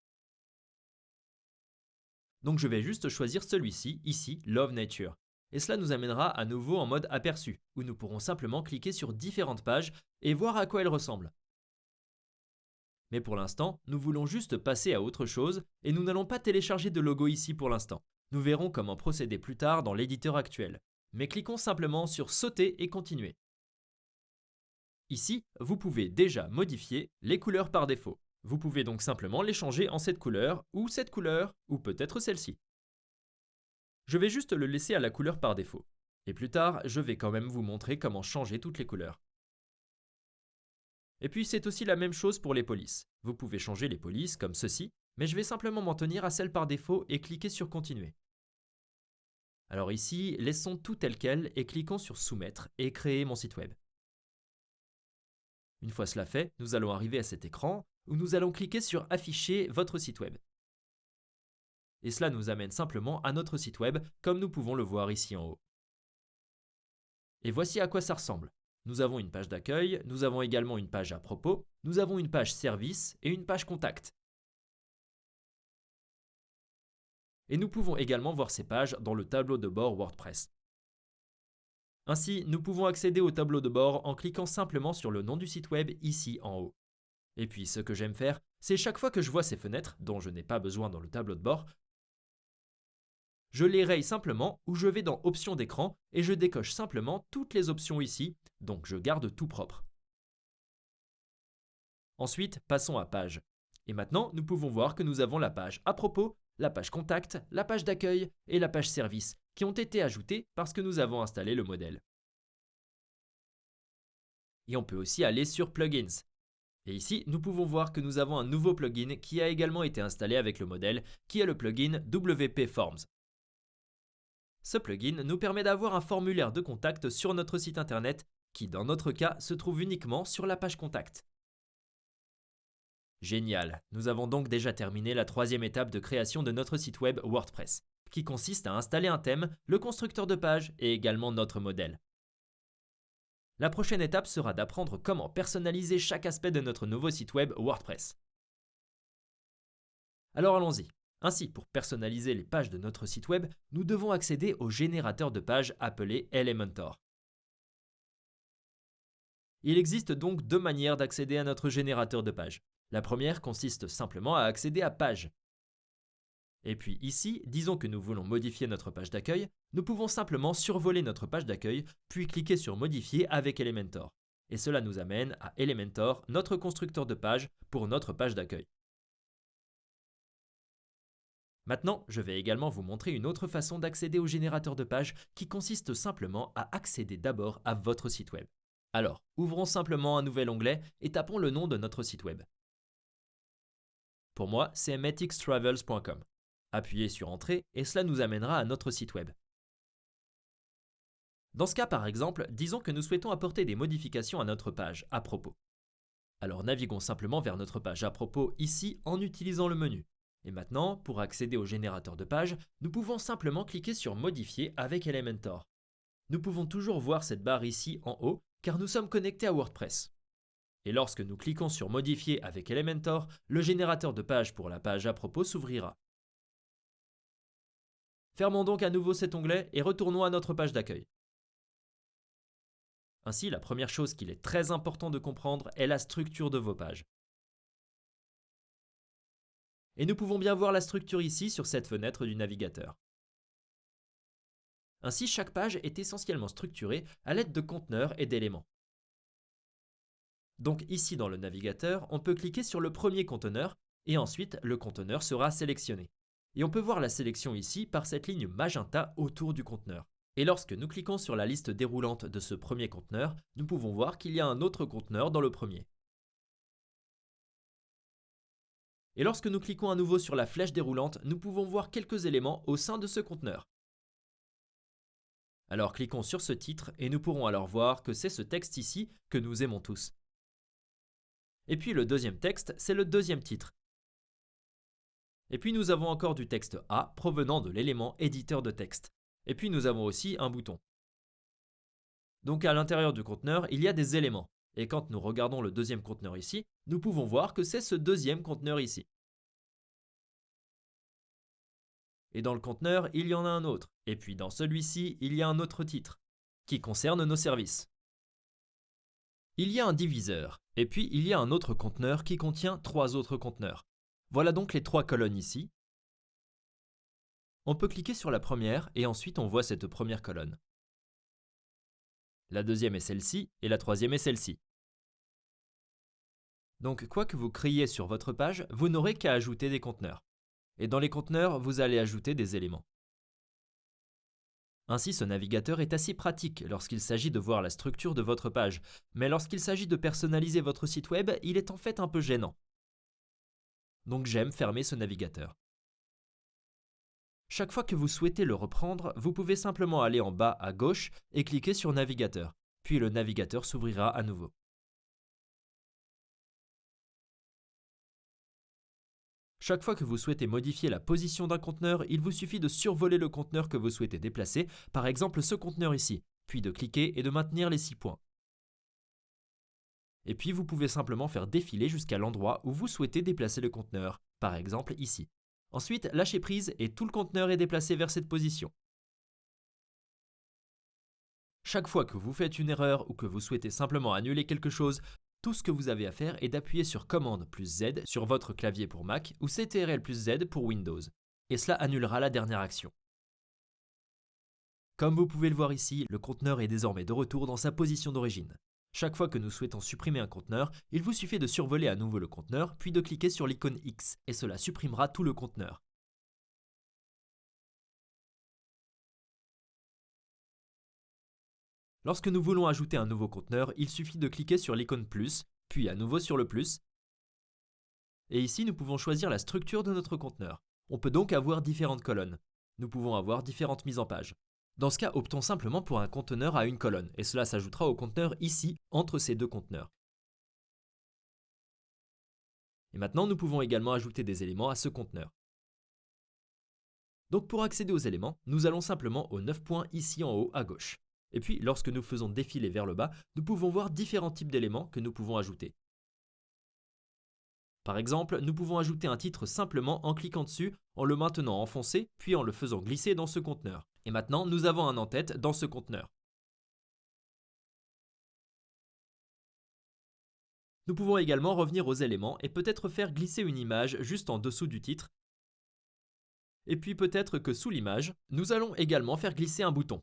Donc je vais juste choisir celui-ci, ici, Love Nature. Et cela nous amènera à nouveau en mode aperçu, où nous pourrons simplement cliquer sur différentes pages et voir à quoi elles ressemblent. Mais pour l'instant, nous voulons juste passer à autre chose et nous n'allons pas télécharger de logo ici pour l'instant. Nous verrons comment procéder plus tard dans l'éditeur actuel. Mais cliquons simplement sur Sauter et continuer. Ici, vous pouvez déjà modifier les couleurs par défaut. Vous pouvez donc simplement les changer en cette couleur, ou peut-être celle-ci. Je vais juste le laisser à la couleur par défaut. Et plus tard, je vais quand même vous montrer comment changer toutes les couleurs. Et puis c'est aussi la même chose pour les polices. Vous pouvez changer les polices comme ceci, mais je vais simplement m'en tenir à celle par défaut et cliquer sur Continuer. Alors ici, laissons tout tel quel et cliquons sur Soumettre et créer mon site web. Une fois cela fait, nous allons arriver à cet écran où nous allons cliquer sur Afficher votre site web. Et cela nous amène simplement à notre site web comme nous pouvons le voir ici en haut. Et voici à quoi ça ressemble. Nous avons une page d'accueil, nous avons également une page à propos, nous avons une page service et une page contact. Et nous pouvons également voir ces pages dans le tableau de bord WordPress. Ainsi, nous pouvons accéder au tableau de bord en cliquant simplement sur le nom du site web ici en haut. Et puis ce que j'aime faire, c'est chaque fois que je vois ces fenêtres, dont je n'ai pas besoin dans le tableau de bord, je les raye simplement ou je vais dans Options d'écran et je décoche simplement toutes les options ici, donc je garde tout propre. Ensuite, passons à Page. Et maintenant, nous pouvons voir que nous avons la page à propos, la page contact, la page d'accueil et la page service qui ont été ajoutées parce que nous avons installé le modèle. Et on peut aussi aller sur Plugins. Et ici, nous pouvons voir que nous avons un nouveau plugin qui a également été installé avec le modèle, qui est le plugin WP Forms. Ce plugin nous permet d'avoir un formulaire de contact sur notre site internet qui, dans notre cas, se trouve uniquement sur la page contact. Génial, nous avons donc déjà terminé la troisième étape de création de notre site web WordPress, qui consiste à installer un thème, le constructeur de page et également notre modèle. La prochaine étape sera d'apprendre comment personnaliser chaque aspect de notre nouveau site web WordPress. Alors allons-y. Ainsi, pour personnaliser les pages de notre site web, nous devons accéder au générateur de pages appelé Elementor. Il existe donc deux manières d'accéder à notre générateur de pages. La première consiste simplement à accéder à Page. Et puis ici, disons que nous voulons modifier notre page d'accueil, nous pouvons simplement survoler notre page d'accueil, puis cliquer sur Modifier avec Elementor. Et cela nous amène à Elementor, notre constructeur de page, pour notre page d'accueil. Maintenant, je vais également vous montrer une autre façon d'accéder au générateur de pages qui consiste simplement à accéder d'abord à votre site web. Alors, ouvrons simplement un nouvel onglet et tapons le nom de notre site web. Pour moi, c'est metixtravels.com. Appuyez sur Entrée et cela nous amènera à notre site web. Dans ce cas par exemple, disons que nous souhaitons apporter des modifications à notre page à propos. Alors naviguons simplement vers notre page à propos ici en utilisant le menu. Et maintenant, pour accéder au générateur de page, nous pouvons simplement cliquer sur Modifier avec Elementor. Nous pouvons toujours voir cette barre ici en haut car nous sommes connectés à WordPress. Et lorsque nous cliquons sur Modifier avec Elementor, le générateur de page pour la page à propos s'ouvrira. Fermons donc à nouveau cet onglet et retournons à notre page d'accueil. Ainsi, la première chose qu'il est très important de comprendre est la structure de vos pages. Et nous pouvons bien voir la structure ici sur cette fenêtre du navigateur. Ainsi, chaque page est essentiellement structurée à l'aide de conteneurs et d'éléments. Donc ici dans le navigateur, on peut cliquer sur le premier conteneur et ensuite le conteneur sera sélectionné. Et on peut voir la sélection ici par cette ligne magenta autour du conteneur. Et lorsque nous cliquons sur la liste déroulante de ce premier conteneur, nous pouvons voir qu'il y a un autre conteneur dans le premier. Et lorsque nous cliquons à nouveau sur la flèche déroulante, nous pouvons voir quelques éléments au sein de ce conteneur. Alors cliquons sur ce titre et nous pourrons alors voir que c'est ce texte ici que nous aimons tous. Et puis le deuxième texte, c'est le deuxième titre. Et puis nous avons encore du texte A provenant de l'élément éditeur de texte. Et puis nous avons aussi un bouton. Donc à l'intérieur du conteneur, il y a des éléments. Et quand nous regardons le deuxième conteneur ici, nous pouvons voir que c'est ce deuxième conteneur ici. Et dans le conteneur, il y en a un autre. Et puis dans celui-ci, il y a un autre titre, qui concerne nos services. Il y a un diviseur, et puis il y a un autre conteneur qui contient trois autres conteneurs. Voilà donc les trois colonnes ici. On peut cliquer sur la première et ensuite on voit cette première colonne. La deuxième est celle-ci et la troisième est celle-ci. Donc quoi que vous créiez sur votre page, vous n'aurez qu'à ajouter des conteneurs. Et dans les conteneurs, vous allez ajouter des éléments. Ainsi, ce navigateur est assez pratique lorsqu'il s'agit de voir la structure de votre page, mais lorsqu'il s'agit de personnaliser votre site web, il est en fait un peu gênant. Donc j'aime fermer ce navigateur. Chaque fois que vous souhaitez le reprendre, vous pouvez simplement aller en bas à gauche et cliquer sur Navigateur, puis le navigateur s'ouvrira à nouveau. Chaque fois que vous souhaitez modifier la position d'un conteneur, il vous suffit de survoler le conteneur que vous souhaitez déplacer, par exemple ce conteneur ici, puis de cliquer et de maintenir les 6 points. Et puis vous pouvez simplement faire défiler jusqu'à l'endroit où vous souhaitez déplacer le conteneur, par exemple ici. Ensuite, lâchez prise et tout le conteneur est déplacé vers cette position. Chaque fois que vous faites une erreur ou que vous souhaitez simplement annuler quelque chose, tout ce que vous avez à faire est d'appuyer sur Commande plus Z sur votre clavier pour Mac ou CTRL plus Z pour Windows. Et cela annulera la dernière action. Comme vous pouvez le voir ici, le conteneur est désormais de retour dans sa position d'origine. Chaque fois que nous souhaitons supprimer un conteneur, il vous suffit de survoler à nouveau le conteneur, puis de cliquer sur l'icône X, et cela supprimera tout le conteneur. Lorsque nous voulons ajouter un nouveau conteneur, il suffit de cliquer sur l'icône plus, puis à nouveau sur le plus. Et ici, nous pouvons choisir la structure de notre conteneur. On peut donc avoir différentes colonnes. Nous pouvons avoir différentes mises en page. Dans ce cas, optons simplement pour un conteneur à une colonne, et cela s'ajoutera au conteneur ici, entre ces deux conteneurs. Et maintenant, nous pouvons également ajouter des éléments à ce conteneur. Donc pour accéder aux éléments, nous allons simplement aux 9 points ici en haut à gauche. Et puis, lorsque nous faisons défiler vers le bas, nous pouvons voir différents types d'éléments que nous pouvons ajouter. Par exemple, nous pouvons ajouter un titre simplement en cliquant dessus, en le maintenant enfoncé, puis en le faisant glisser dans ce conteneur. Et maintenant, nous avons un en-tête dans ce conteneur. Nous pouvons également revenir aux éléments et peut-être faire glisser une image juste en dessous du titre. Et puis peut-être que sous l'image, nous allons également faire glisser un bouton,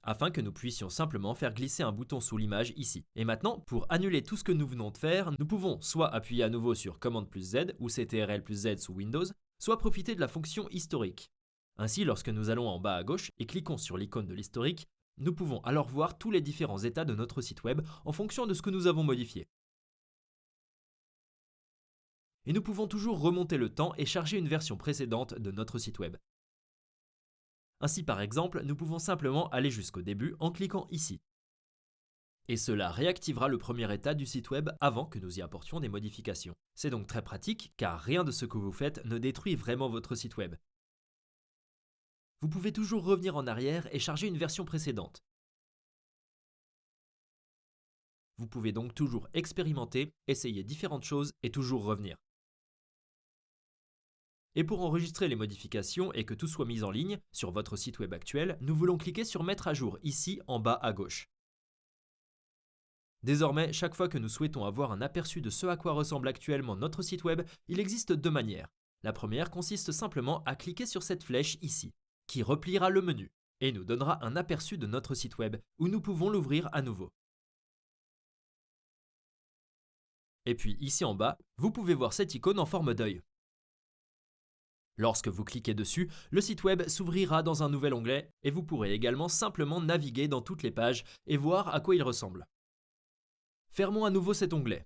afin que nous puissions simplement faire glisser un bouton sous l'image ici. Et maintenant, pour annuler tout ce que nous venons de faire, nous pouvons soit appuyer à nouveau sur Commande plus Z ou CTRL plus Z sous Windows, soit profiter de la fonction historique. Ainsi, lorsque nous allons en bas à gauche et cliquons sur l'icône de l'historique, nous pouvons alors voir tous les différents états de notre site web en fonction de ce que nous avons modifié. Et nous pouvons toujours remonter le temps et charger une version précédente de notre site web. Ainsi par exemple, nous pouvons simplement aller jusqu'au début en cliquant ici. Et cela réactivera le premier état du site web avant que nous y apportions des modifications. C'est donc très pratique car rien de ce que vous faites ne détruit vraiment votre site web. Vous pouvez toujours revenir en arrière et charger une version précédente. Vous pouvez donc toujours expérimenter, essayer différentes choses et toujours revenir. Et pour enregistrer les modifications et que tout soit mis en ligne sur votre site web actuel, nous voulons cliquer sur Mettre à jour ici en bas à gauche. Désormais, chaque fois que nous souhaitons avoir un aperçu de ce à quoi ressemble actuellement notre site web, il existe deux manières. La première consiste simplement à cliquer sur cette flèche ici, qui repliera le menu et nous donnera un aperçu de notre site web où nous pouvons l'ouvrir à nouveau. Et puis ici en bas, vous pouvez voir cette icône en forme d'œil. Lorsque vous cliquez dessus, le site web s'ouvrira dans un nouvel onglet et vous pourrez également simplement naviguer dans toutes les pages et voir à quoi il ressemble. Fermons à nouveau cet onglet.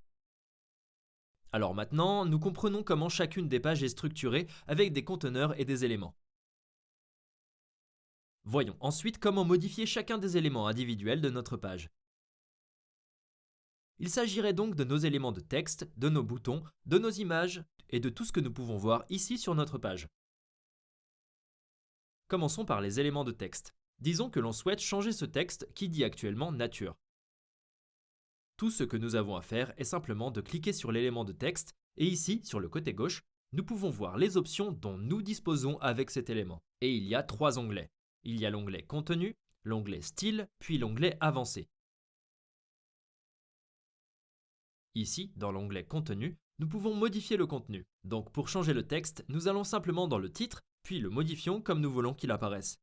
Alors maintenant, nous comprenons comment chacune des pages est structurée avec des conteneurs et des éléments. Voyons ensuite comment modifier chacun des éléments individuels de notre page. Il s'agirait donc de nos éléments de texte, de nos boutons, de nos images et de tout ce que nous pouvons voir ici sur notre page. Commençons par les éléments de texte. Disons que l'on souhaite changer ce texte qui dit actuellement nature. Tout ce que nous avons à faire est simplement de cliquer sur l'élément de texte et ici, sur le côté gauche, nous pouvons voir les options dont nous disposons avec cet élément. Et il y a 3 onglets. Il y a l'onglet Contenu, l'onglet Style, puis l'onglet Avancé. Ici, dans l'onglet Contenu, nous pouvons modifier le contenu. Donc pour changer le texte, nous allons simplement dans le titre, puis le modifions comme nous voulons qu'il apparaisse.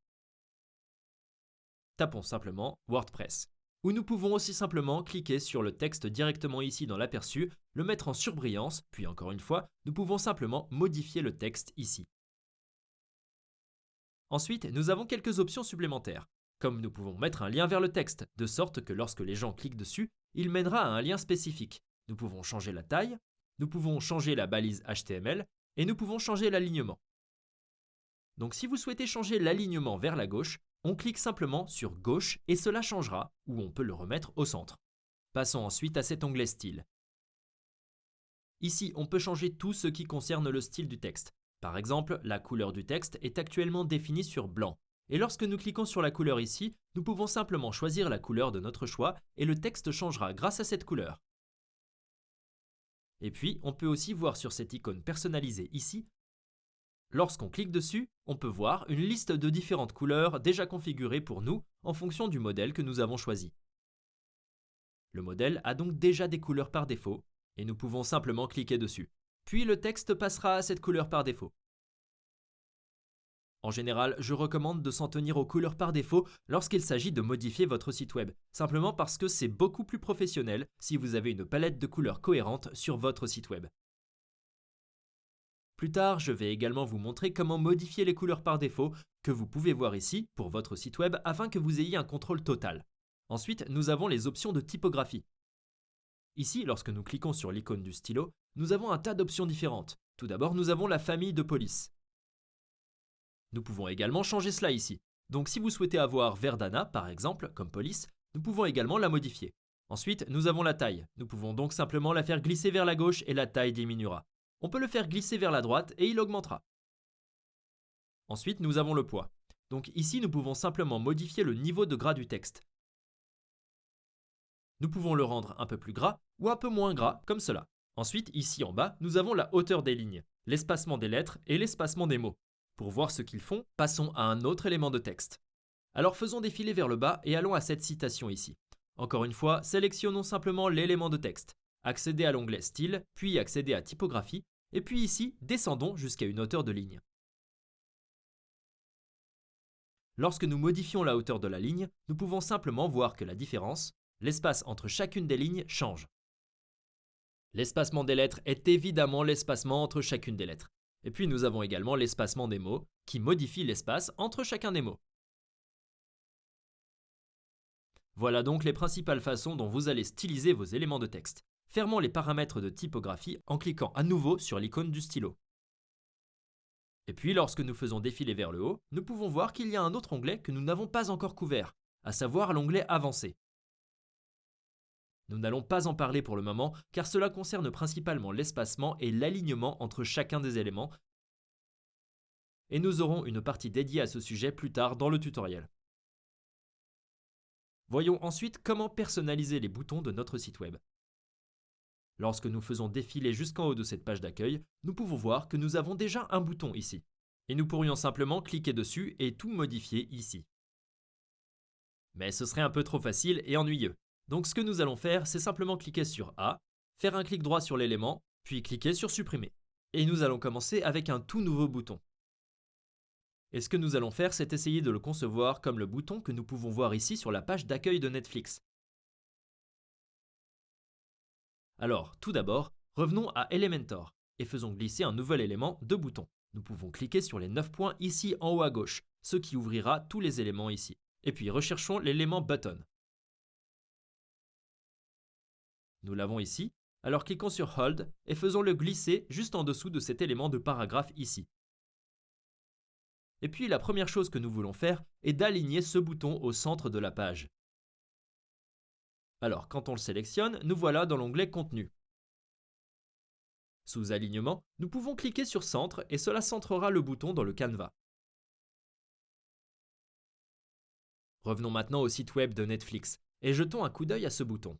Tapons simplement WordPress. Ou nous pouvons aussi simplement cliquer sur le texte directement ici dans l'aperçu, le mettre en surbrillance, puis encore une fois, nous pouvons simplement modifier le texte ici. Ensuite, nous avons quelques options supplémentaires, comme nous pouvons mettre un lien vers le texte, de sorte que lorsque les gens cliquent dessus, il mènera à un lien spécifique. Nous pouvons changer la taille, nous pouvons changer la balise HTML et nous pouvons changer l'alignement. Donc si vous souhaitez changer l'alignement vers la gauche, on clique simplement sur gauche et cela changera, ou on peut le remettre au centre. Passons ensuite à cet onglet style. Ici, on peut changer tout ce qui concerne le style du texte. Par exemple, la couleur du texte est actuellement définie sur blanc. Et lorsque nous cliquons sur la couleur ici, nous pouvons simplement choisir la couleur de notre choix et le texte changera grâce à cette couleur. Et puis, on peut aussi voir sur cette icône personnalisée ici, lorsqu'on clique dessus, on peut voir une liste de différentes couleurs déjà configurées pour nous en fonction du modèle que nous avons choisi. Le modèle a donc déjà des couleurs par défaut et nous pouvons simplement cliquer dessus. Puis le texte passera à cette couleur par défaut. En général, je recommande de s'en tenir aux couleurs par défaut lorsqu'il s'agit de modifier votre site web, simplement parce que c'est beaucoup plus professionnel si vous avez une palette de couleurs cohérente sur votre site web. Plus tard, je vais également vous montrer comment modifier les couleurs par défaut que vous pouvez voir ici pour votre site web afin que vous ayez un contrôle total. Ensuite, nous avons les options de typographie. Ici, lorsque nous cliquons sur l'icône du stylo, nous avons un tas d'options différentes. Tout d'abord, nous avons la famille de police. Nous pouvons également changer cela ici. Donc si vous souhaitez avoir Verdana, par exemple, comme police, nous pouvons également la modifier. Ensuite, nous avons la taille. Nous pouvons donc simplement la faire glisser vers la gauche et la taille diminuera. On peut le faire glisser vers la droite et il augmentera. Ensuite, nous avons le poids. Donc ici, nous pouvons simplement modifier le niveau de gras du texte. Nous pouvons le rendre un peu plus gras ou un peu moins gras, comme cela. Ensuite, ici en bas, nous avons la hauteur des lignes, l'espacement des lettres et l'espacement des mots. Pour voir ce qu'ils font, passons à un autre élément de texte. Alors faisons défiler vers le bas et allons à cette citation ici. Encore une fois, sélectionnons simplement l'élément de texte. Accédez à l'onglet Style, puis accédez à Typographie, et puis ici, descendons jusqu'à une hauteur de ligne. Lorsque nous modifions la hauteur de la ligne, nous pouvons simplement voir que la différence, l'espace entre chacune des lignes, change. L'espacement des lettres est évidemment l'espacement entre chacune des lettres. Et puis nous avons également l'espacement des mots, qui modifie l'espace entre chacun des mots. Voilà donc les principales façons dont vous allez styliser vos éléments de texte. Fermons les paramètres de typographie en cliquant à nouveau sur l'icône du stylo. Et puis lorsque nous faisons défiler vers le haut, nous pouvons voir qu'il y a un autre onglet que nous n'avons pas encore couvert, à savoir l'onglet Avancé. Nous n'allons pas en parler pour le moment car cela concerne principalement l'espacement et l'alignement entre chacun des éléments et nous aurons une partie dédiée à ce sujet plus tard dans le tutoriel. Voyons ensuite comment personnaliser les boutons de notre site web. Lorsque nous faisons défiler jusqu'en haut de cette page d'accueil, nous pouvons voir que nous avons déjà un bouton ici. Et nous pourrions simplement cliquer dessus et tout modifier ici. Mais ce serait un peu trop facile et ennuyeux. Donc ce que nous allons faire, c'est simplement cliquer sur A, faire un clic droit sur l'élément, puis cliquer sur Supprimer. Et nous allons commencer avec un tout nouveau bouton. Et ce que nous allons faire, c'est essayer de le concevoir comme le bouton que nous pouvons voir ici sur la page d'accueil de Netflix. Alors, tout d'abord, revenons à Elementor et faisons glisser un nouvel élément de bouton. Nous pouvons cliquer sur les 9 points ici en haut à gauche, ce qui ouvrira tous les éléments ici. Et puis recherchons l'élément Button. Nous l'avons ici, alors cliquons sur Hold et faisons-le glisser juste en dessous de cet élément de paragraphe ici. Et puis la première chose que nous voulons faire est d'aligner ce bouton au centre de la page. Alors quand on le sélectionne, nous voilà dans l'onglet Contenu. Sous Alignement, nous pouvons cliquer sur Centre et cela centrera le bouton dans le canevas. Revenons maintenant au site web de Netflix et jetons un coup d'œil à ce bouton.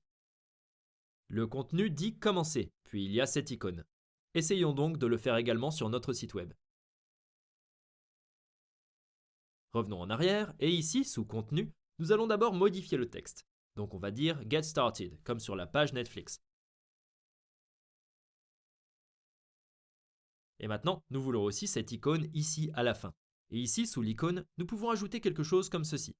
Le contenu dit Commencer, puis il y a cette icône. Essayons donc de le faire également sur notre site web. Revenons en arrière et ici, sous Contenu, nous allons d'abord modifier le texte. Donc on va dire Get Started, comme sur la page Netflix. Et maintenant, nous voulons aussi cette icône ici à la fin. Et ici, sous l'icône, nous pouvons ajouter quelque chose comme ceci.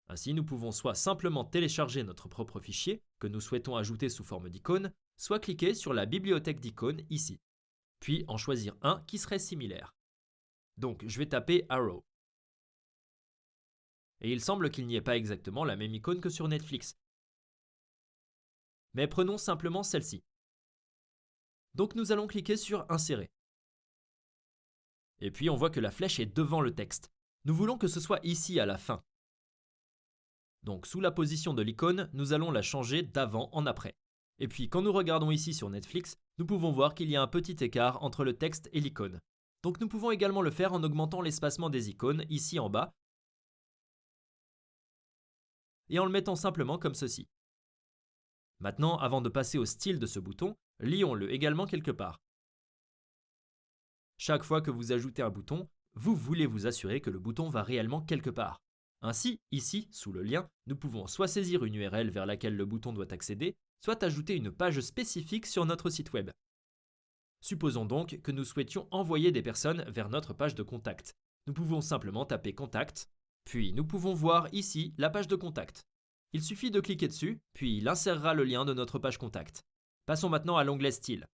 Ainsi, nous pouvons soit simplement télécharger notre propre fichier que nous souhaitons ajouter sous forme d'icône, soit cliquer sur la bibliothèque d'icônes ici, puis en choisir un qui serait similaire. Donc je vais taper Arrow. Et il semble qu'il n'y ait pas exactement la même icône que sur Netflix. Mais prenons simplement celle-ci. Donc nous allons cliquer sur Insérer. Et puis on voit que la flèche est devant le texte. Nous voulons que ce soit ici à la fin. Donc sous la position de l'icône, nous allons la changer d'avant en après. Et puis quand nous regardons ici sur Netflix, nous pouvons voir qu'il y a un petit écart entre le texte et l'icône. Donc nous pouvons également le faire en augmentant l'espacement des icônes ici en bas et en le mettant simplement comme ceci. Maintenant, avant de passer au style de ce bouton, lions-le également quelque part. Chaque fois que vous ajoutez un bouton, vous voulez vous assurer que le bouton va réellement quelque part. Ainsi, ici, sous le lien, nous pouvons soit saisir une URL vers laquelle le bouton doit accéder, soit ajouter une page spécifique sur notre site web. Supposons donc que nous souhaitions envoyer des personnes vers notre page de contact. Nous pouvons simplement taper Contact, puis nous pouvons voir ici la page de contact. Il suffit de cliquer dessus, puis il insérera le lien de notre page contact. Passons maintenant à l'onglet Style.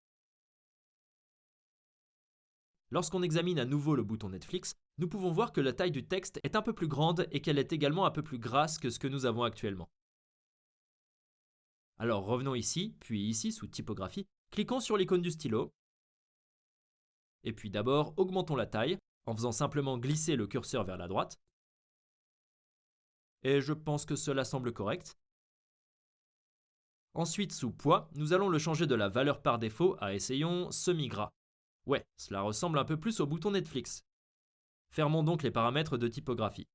Lorsqu'on examine à nouveau le bouton Netflix, nous pouvons voir que la taille du texte est un peu plus grande et qu'elle est également un peu plus grasse que ce que nous avons actuellement. Alors revenons ici, puis ici sous Typographie, cliquons sur l'icône du stylo. Et puis d'abord, augmentons la taille en faisant simplement glisser le curseur vers la droite. Et je pense que cela semble correct. Ensuite, sous Poids, nous allons le changer de la valeur par défaut à, essayons, semi-gras. Ouais, cela ressemble un peu plus au bouton Netflix. Fermons donc les paramètres de typographie.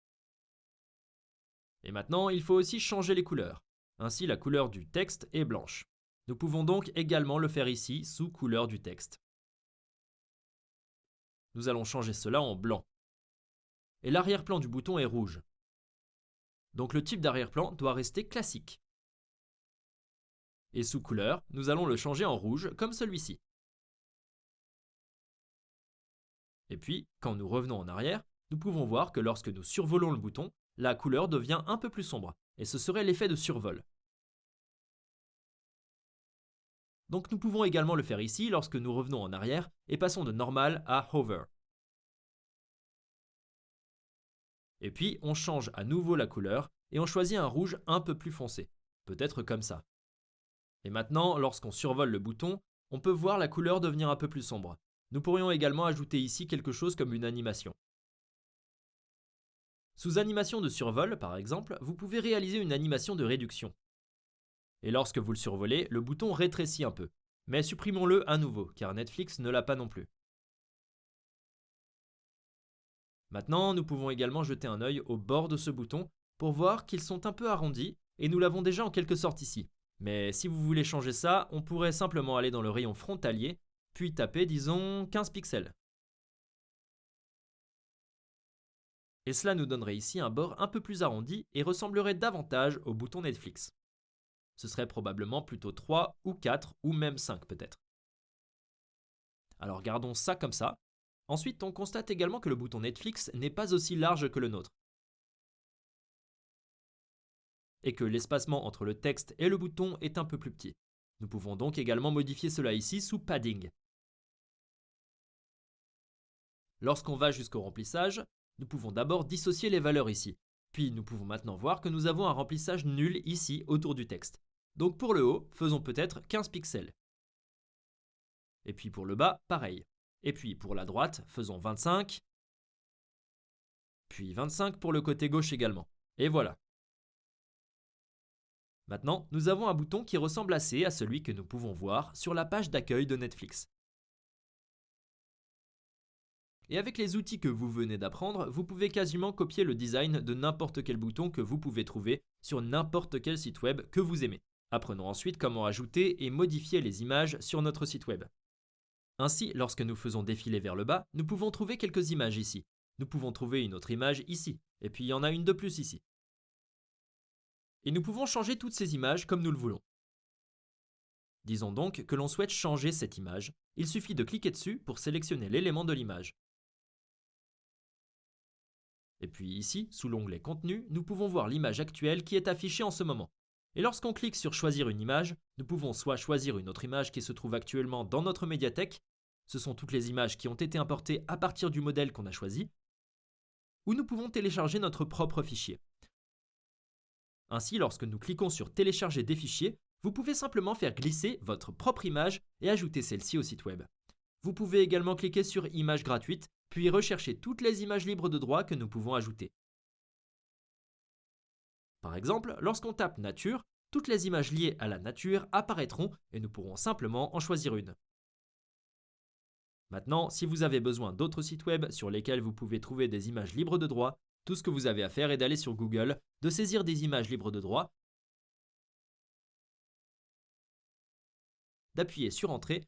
Et maintenant, il faut aussi changer les couleurs. Ainsi, la couleur du texte est blanche. Nous pouvons donc également le faire ici, sous couleur du texte. Nous allons changer cela en blanc. Et l'arrière-plan du bouton est rouge. Donc le type d'arrière-plan doit rester classique. Et sous couleur, nous allons le changer en rouge comme celui-ci. Et puis, quand nous revenons en arrière, nous pouvons voir que lorsque nous survolons le bouton, la couleur devient un peu plus sombre, et ce serait l'effet de survol. Donc nous pouvons également le faire ici lorsque nous revenons en arrière et passons de normal à hover. Et puis on change à nouveau la couleur et on choisit un rouge un peu plus foncé, peut-être comme ça. Et maintenant, lorsqu'on survole le bouton, on peut voir la couleur devenir un peu plus sombre. Nous pourrions également ajouter ici quelque chose comme une animation. Sous animation de survol, par exemple, vous pouvez réaliser une animation de réduction. Et lorsque vous le survolez, le bouton rétrécit un peu. Mais supprimons-le à nouveau, car Netflix ne l'a pas non plus. Maintenant, nous pouvons également jeter un œil au bord de ce bouton pour voir qu'ils sont un peu arrondis, et nous l'avons déjà en quelque sorte ici. Mais si vous voulez changer ça, on pourrait simplement aller dans le rayon frontalier, puis taper, disons, 15 pixels. Et cela nous donnerait ici un bord un peu plus arrondi et ressemblerait davantage au bouton Netflix. Ce serait probablement plutôt 3 ou 4 ou même 5 peut-être. Alors gardons ça comme ça. Ensuite, on constate également que le bouton Netflix n'est pas aussi large que le nôtre. Et que l'espacement entre le texte et le bouton est un peu plus petit. Nous pouvons donc également modifier cela ici sous Padding. Lorsqu'on va jusqu'au remplissage, nous pouvons d'abord dissocier les valeurs ici. Puis nous pouvons maintenant voir que nous avons un remplissage nul ici autour du texte. Donc pour le haut, faisons peut-être 15 pixels. Et puis pour le bas, pareil. Et puis pour la droite, faisons 25. Puis 25 pour le côté gauche également. Et voilà. Maintenant, nous avons un bouton qui ressemble assez à celui que nous pouvons voir sur la page d'accueil de Netflix. Et avec les outils que vous venez d'apprendre, vous pouvez quasiment copier le design de n'importe quel bouton que vous pouvez trouver sur n'importe quel site web que vous aimez. Apprenons ensuite comment ajouter et modifier les images sur notre site web. Ainsi, lorsque nous faisons défiler vers le bas, nous pouvons trouver quelques images ici. Nous pouvons trouver une autre image ici, et puis il y en a une de plus ici. Et nous pouvons changer toutes ces images comme nous le voulons. Disons donc que l'on souhaite changer cette image. Il suffit de cliquer dessus pour sélectionner l'élément de l'image. Et puis ici, sous l'onglet Contenu, nous pouvons voir l'image actuelle qui est affichée en ce moment. Et lorsqu'on clique sur Choisir une image, nous pouvons soit choisir une autre image qui se trouve actuellement dans notre médiathèque, Ce sont toutes les images qui ont été importées à partir du modèle qu'on a choisi, ou nous pouvons télécharger notre propre fichier. Ainsi, lorsque nous cliquons sur télécharger des fichiers, vous pouvez simplement faire glisser votre propre image et ajouter celle-ci au site web. Vous pouvez également cliquer sur images gratuites, puis rechercher toutes les images libres de droit que nous pouvons ajouter. Par exemple, lorsqu'on tape nature, toutes les images liées à la nature apparaîtront et nous pourrons simplement en choisir une. Maintenant, si vous avez besoin d'autres sites web sur lesquels vous pouvez trouver des images libres de droit, tout ce que vous avez à faire est d'aller sur Google, de saisir des images libres de droit, d'appuyer sur Entrée,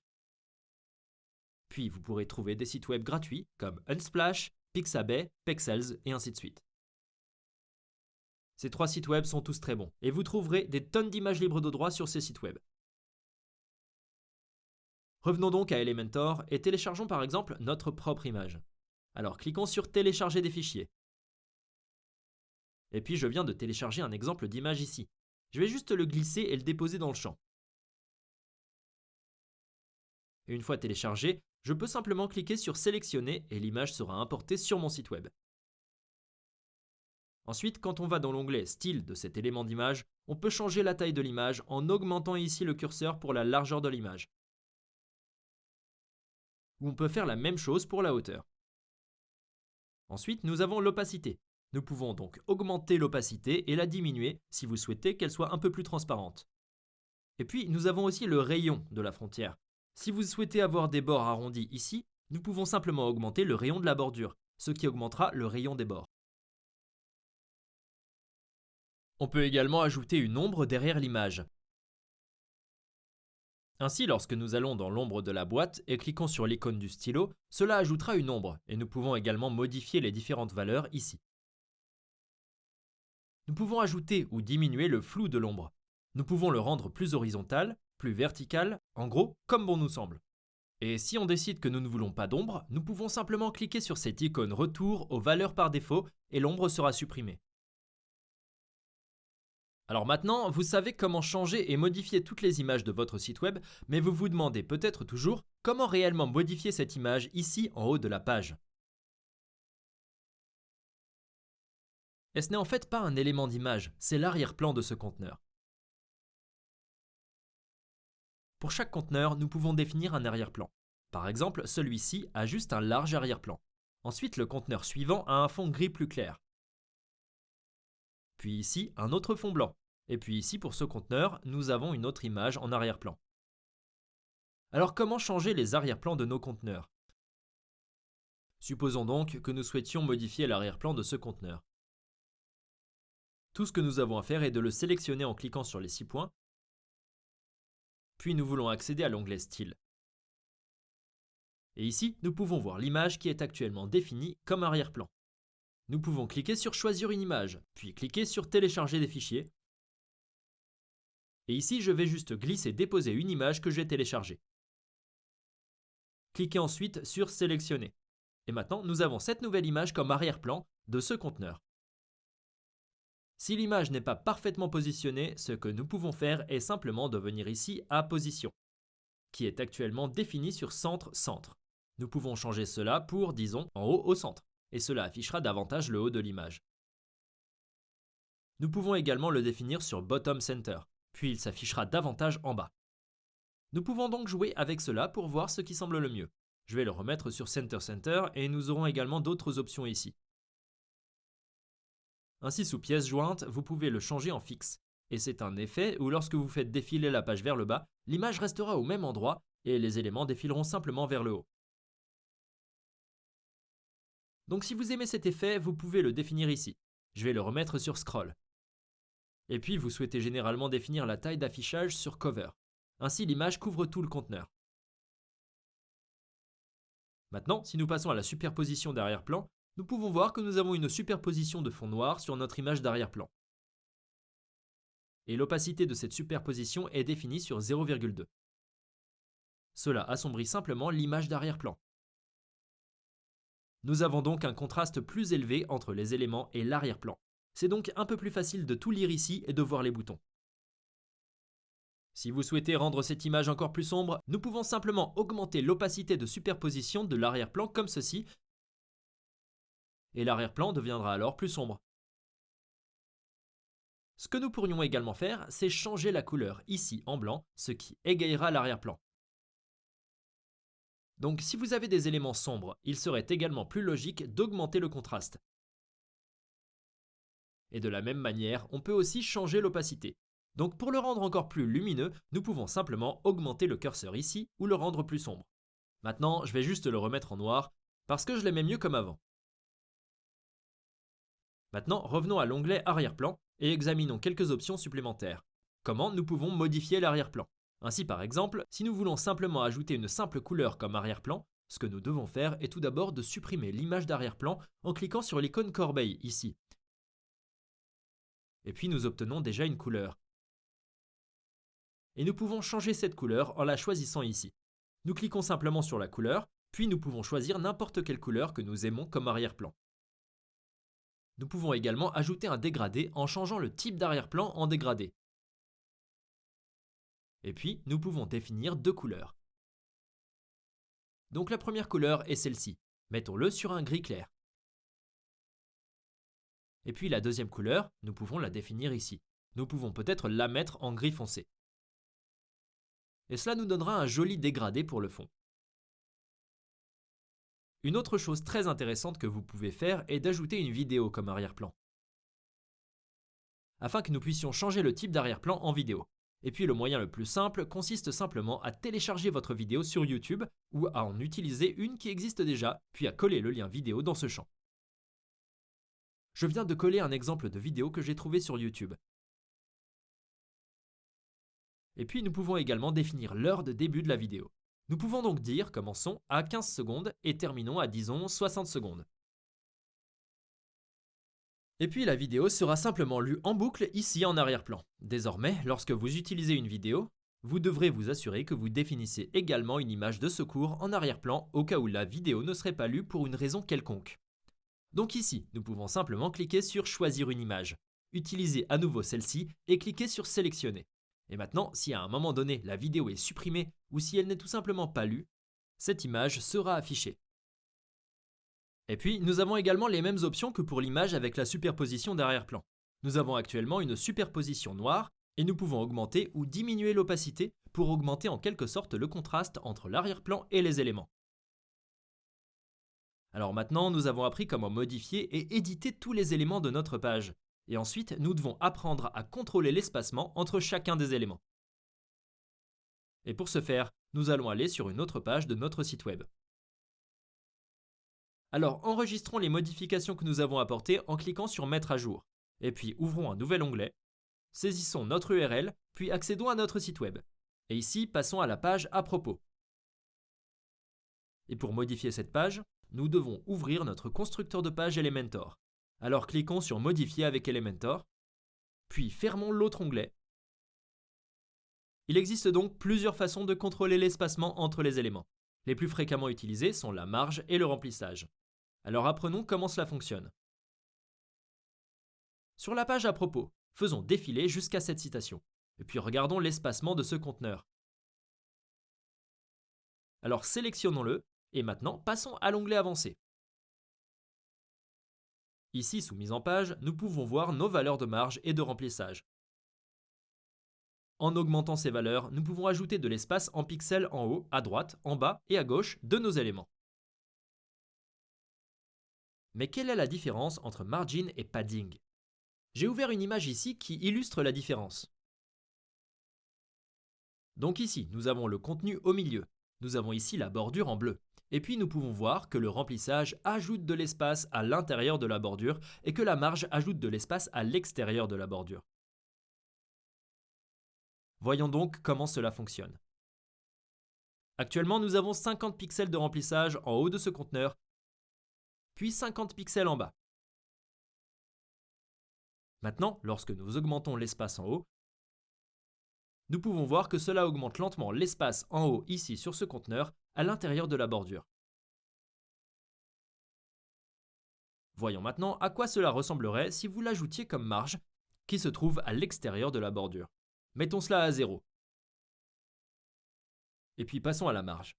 puis vous pourrez trouver des sites web gratuits comme Unsplash, Pixabay, Pexels et ainsi de suite. Ces 3 sites web sont tous très bons et vous trouverez des tonnes d'images libres de droit sur ces sites web. Revenons donc à Elementor et téléchargeons par exemple notre propre image. Alors cliquons sur télécharger des fichiers. Et puis je viens de télécharger un exemple d'image ici. Je vais juste le glisser et le déposer dans le champ. Et une fois téléchargé, je peux simplement cliquer sur sélectionner et l'image sera importée sur mon site web. Ensuite, quand on va dans l'onglet Style de cet élément d'image, on peut changer la taille de l'image en augmentant ici le curseur pour la largeur de l'image. Ou on peut faire la même chose pour la hauteur. Ensuite, nous avons l'opacité. Nous pouvons donc augmenter l'opacité et la diminuer si vous souhaitez qu'elle soit un peu plus transparente. Et puis, nous avons aussi le rayon de la frontière. Si vous souhaitez avoir des bords arrondis ici, nous pouvons simplement augmenter le rayon de la bordure, ce qui augmentera le rayon des bords. On peut également ajouter une ombre derrière l'image. Ainsi, lorsque nous allons dans l'ombre de la boîte et cliquons sur l'icône du stylo, cela ajoutera une ombre et nous pouvons également modifier les différentes valeurs ici. Nous pouvons ajouter ou diminuer le flou de l'ombre. Nous pouvons le rendre plus horizontal, plus vertical, en gros, comme bon nous semble. Et si on décide que nous ne voulons pas d'ombre, nous pouvons simplement cliquer sur cette icône retour aux valeurs par défaut et l'ombre sera supprimée. Alors maintenant, vous savez comment changer et modifier toutes les images de votre site web, mais vous vous demandez peut-être toujours comment réellement modifier cette image ici en haut de la page. Et ce n'est en fait pas un élément d'image, c'est l'arrière-plan de ce conteneur. Pour chaque conteneur, nous pouvons définir un arrière-plan. Par exemple, celui-ci a juste un large arrière-plan. Ensuite, le conteneur suivant a un fond gris plus clair. Puis ici, un autre fond blanc. Et puis ici, pour ce conteneur, nous avons une autre image en arrière-plan. Alors comment changer les arrière-plans de nos conteneurs? Supposons donc que nous souhaitions modifier l'arrière-plan de ce conteneur. Tout ce que nous avons à faire est de le sélectionner en cliquant sur les 6 points, puis nous voulons accéder à l'onglet Style. Et ici, nous pouvons voir l'image qui est actuellement définie comme arrière-plan. Nous pouvons cliquer sur Choisir une image, puis cliquer sur Télécharger des fichiers. Et ici, je vais juste glisser déposer une image que j'ai téléchargée. Cliquez ensuite sur Sélectionner. Et maintenant, nous avons cette nouvelle image comme arrière-plan de ce conteneur. Si l'image n'est pas parfaitement positionnée, ce que nous pouvons faire est simplement de venir ici à Position, qui est actuellement définie sur Centre-Centre. Nous pouvons changer cela pour, disons, en haut au centre, et cela affichera davantage le haut de l'image. Nous pouvons également le définir sur Bottom Center, puis il s'affichera davantage en bas. Nous pouvons donc jouer avec cela pour voir ce qui semble le mieux. Je vais le remettre sur Center Center et nous aurons également d'autres options ici. Ainsi, sous pièces jointes, vous pouvez le changer en fixe. Et c'est un effet où lorsque vous faites défiler la page vers le bas, l'image restera au même endroit et les éléments défileront simplement vers le haut. Donc si vous aimez cet effet, vous pouvez le définir ici. Je vais le remettre sur Scroll. Et puis vous souhaitez généralement définir la taille d'affichage sur Cover. Ainsi l'image couvre tout le conteneur. Maintenant, si nous passons à la superposition d'arrière-plan, nous pouvons voir que nous avons une superposition de fond noir sur notre image d'arrière-plan. Et l'opacité de cette superposition est définie sur 0,2. Cela assombrit simplement l'image d'arrière-plan. Nous avons donc un contraste plus élevé entre les éléments et l'arrière-plan. C'est donc un peu plus facile de tout lire ici et de voir les boutons. Si vous souhaitez rendre cette image encore plus sombre, nous pouvons simplement augmenter l'opacité de superposition de l'arrière-plan comme ceci, et l'arrière-plan deviendra alors plus sombre. Ce que nous pourrions également faire, c'est changer la couleur ici en blanc, ce qui égayera l'arrière-plan. Donc si vous avez des éléments sombres, il serait également plus logique d'augmenter le contraste. Et de la même manière, on peut aussi changer l'opacité. Donc pour le rendre encore plus lumineux, nous pouvons simplement augmenter le curseur ici ou le rendre plus sombre. Maintenant, je vais juste le remettre en noir parce que je l'aimais mieux comme avant. Maintenant, revenons à l'onglet arrière-plan et examinons quelques options supplémentaires. Comment nous pouvons modifier l'arrière-plan? Ainsi par exemple, si nous voulons simplement ajouter une simple couleur comme arrière-plan, ce que nous devons faire est tout d'abord de supprimer l'image d'arrière-plan en cliquant sur l'icône corbeille ici. Et puis nous obtenons déjà une couleur. Et nous pouvons changer cette couleur en la choisissant ici. Nous cliquons simplement sur la couleur, puis nous pouvons choisir n'importe quelle couleur que nous aimons comme arrière-plan. Nous pouvons également ajouter un dégradé en changeant le type d'arrière-plan en dégradé. Et puis, nous pouvons définir deux couleurs. Donc la première couleur est celle-ci. Mettons-le sur un gris clair. Et puis la deuxième couleur, nous pouvons la définir ici. Nous pouvons peut-être la mettre en gris foncé. Et cela nous donnera un joli dégradé pour le fond. Une autre chose très intéressante que vous pouvez faire est d'ajouter une vidéo comme arrière-plan, afin que nous puissions changer le type d'arrière-plan en vidéo. Et puis le moyen le plus simple consiste simplement à télécharger votre vidéo sur YouTube ou à en utiliser une qui existe déjà, puis à coller le lien vidéo dans ce champ. Je viens de coller un exemple de vidéo que j'ai trouvé sur YouTube. Et puis nous pouvons également définir l'heure de début de la vidéo. Nous pouvons donc dire commençons à 15 secondes et terminons à disons 60 secondes. Et puis la vidéo sera simplement lue en boucle ici en arrière-plan. Désormais, lorsque vous utilisez une vidéo, vous devrez vous assurer que vous définissez également une image de secours en arrière-plan au cas où la vidéo ne serait pas lue pour une raison quelconque. Donc ici, nous pouvons simplement cliquer sur Choisir une image. Utilisez à nouveau celle-ci et cliquez sur Sélectionner. Et maintenant, si à un moment donné la vidéo est supprimée ou si elle n'est tout simplement pas lue, cette image sera affichée. Et puis, nous avons également les mêmes options que pour l'image avec la superposition d'arrière-plan. Nous avons actuellement une superposition noire et nous pouvons augmenter ou diminuer l'opacité pour augmenter en quelque sorte le contraste entre l'arrière-plan et les éléments. Alors maintenant, nous avons appris comment modifier et éditer tous les éléments de notre page. Et ensuite, nous devons apprendre à contrôler l'espacement entre chacun des éléments. Et pour ce faire, nous allons aller sur une autre page de notre site web. Alors enregistrons les modifications que nous avons apportées en cliquant sur Mettre à jour. Et puis ouvrons un nouvel onglet, saisissons notre URL, puis accédons à notre site web. Et ici, passons à la page à propos. Et pour modifier cette page, nous devons ouvrir notre constructeur de page Elementor. Alors cliquons sur Modifier avec Elementor, puis fermons l'autre onglet. Il existe donc plusieurs façons de contrôler l'espacement entre les éléments. Les plus fréquemment utilisés sont la marge et le remplissage. Alors apprenons comment cela fonctionne. Sur la page à propos, faisons défiler jusqu'à cette citation, et puis regardons l'espacement de ce conteneur. Alors sélectionnons-le, et maintenant passons à l'onglet Avancé. Ici, sous Mise en page, nous pouvons voir nos valeurs de marge et de remplissage. En augmentant ces valeurs, nous pouvons ajouter de l'espace en pixels en haut, à droite, en bas et à gauche de nos éléments. Mais quelle est la différence entre margin et padding? J'ai ouvert une image ici qui illustre la différence. Donc ici, nous avons le contenu au milieu. Nous avons ici la bordure en bleu. Et puis nous pouvons voir que le remplissage ajoute de l'espace à l'intérieur de la bordure et que la marge ajoute de l'espace à l'extérieur de la bordure. Voyons donc comment cela fonctionne. Actuellement, nous avons 50 pixels de remplissage en haut de ce conteneur, puis 50 pixels en bas. Maintenant, lorsque nous augmentons l'espace en haut, nous pouvons voir que cela augmente lentement l'espace en haut ici sur ce conteneur à l'intérieur de la bordure. Voyons maintenant à quoi cela ressemblerait si vous l'ajoutiez comme marge qui se trouve à l'extérieur de la bordure. Mettons cela à 0. Et puis passons à la marge.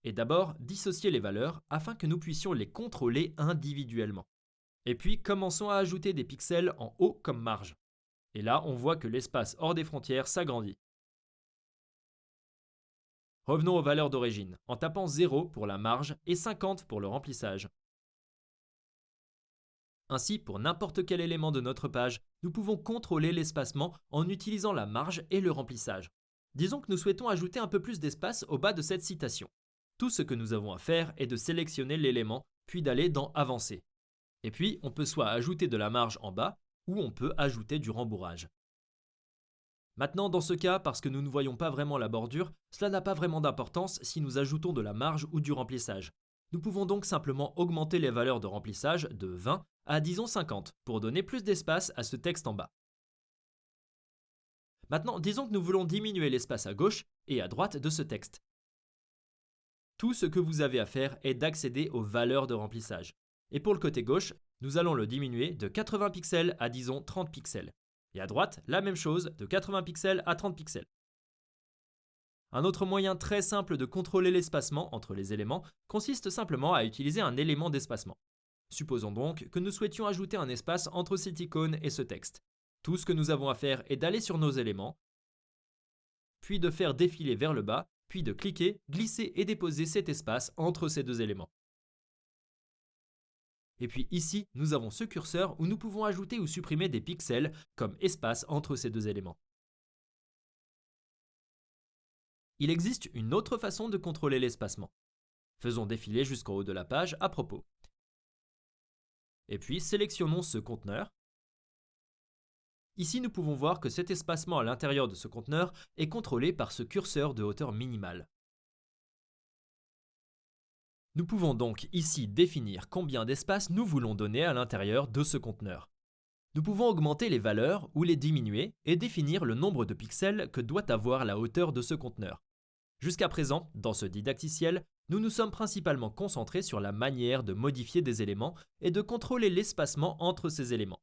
Et d'abord, dissocier les valeurs afin que nous puissions les contrôler individuellement. Et puis, commençons à ajouter des pixels en haut comme marge. Et là, on voit que l'espace hors des frontières s'agrandit. Revenons aux valeurs d'origine, en tapant 0 pour la marge et 50 pour le remplissage. Ainsi, pour n'importe quel élément de notre page, nous pouvons contrôler l'espacement en utilisant la marge et le remplissage. Disons que nous souhaitons ajouter un peu plus d'espace au bas de cette citation. Tout ce que nous avons à faire est de sélectionner l'élément, puis d'aller dans Avancer. Et puis, on peut soit ajouter de la marge en bas, ou on peut ajouter du rembourrage. Maintenant, dans ce cas, parce que nous ne voyons pas vraiment la bordure, cela n'a pas vraiment d'importance si nous ajoutons de la marge ou du remplissage. Nous pouvons donc simplement augmenter les valeurs de remplissage de 20 à disons 50 pour donner plus d'espace à ce texte en bas. Maintenant, disons que nous voulons diminuer l'espace à gauche et à droite de ce texte. Tout ce que vous avez à faire est d'accéder aux valeurs de remplissage. Et pour le côté gauche, nous allons le diminuer de 80 pixels à disons 30 pixels. Et à droite, la même chose, de 80 pixels à 30 pixels. Un autre moyen très simple de contrôler l'espacement entre les éléments consiste simplement à utiliser un élément d'espacement. Supposons donc que nous souhaitions ajouter un espace entre cette icône et ce texte. Tout ce que nous avons à faire est d'aller sur nos éléments, puis de faire défiler vers le bas, puis de cliquer, glisser et déposer cet espace entre ces deux éléments. Et puis ici, nous avons ce curseur où nous pouvons ajouter ou supprimer des pixels comme espace entre ces deux éléments. Il existe une autre façon de contrôler l'espacement. Faisons défiler jusqu'en haut de la page à propos. Et puis sélectionnons ce conteneur. Ici, nous pouvons voir que cet espacement à l'intérieur de ce conteneur est contrôlé par ce curseur de hauteur minimale. Nous pouvons donc ici définir combien d'espace nous voulons donner à l'intérieur de ce conteneur. Nous pouvons augmenter les valeurs ou les diminuer et définir le nombre de pixels que doit avoir la hauteur de ce conteneur. Jusqu'à présent, dans ce didacticiel, nous nous sommes principalement concentrés sur la manière de modifier des éléments et de contrôler l'espacement entre ces éléments.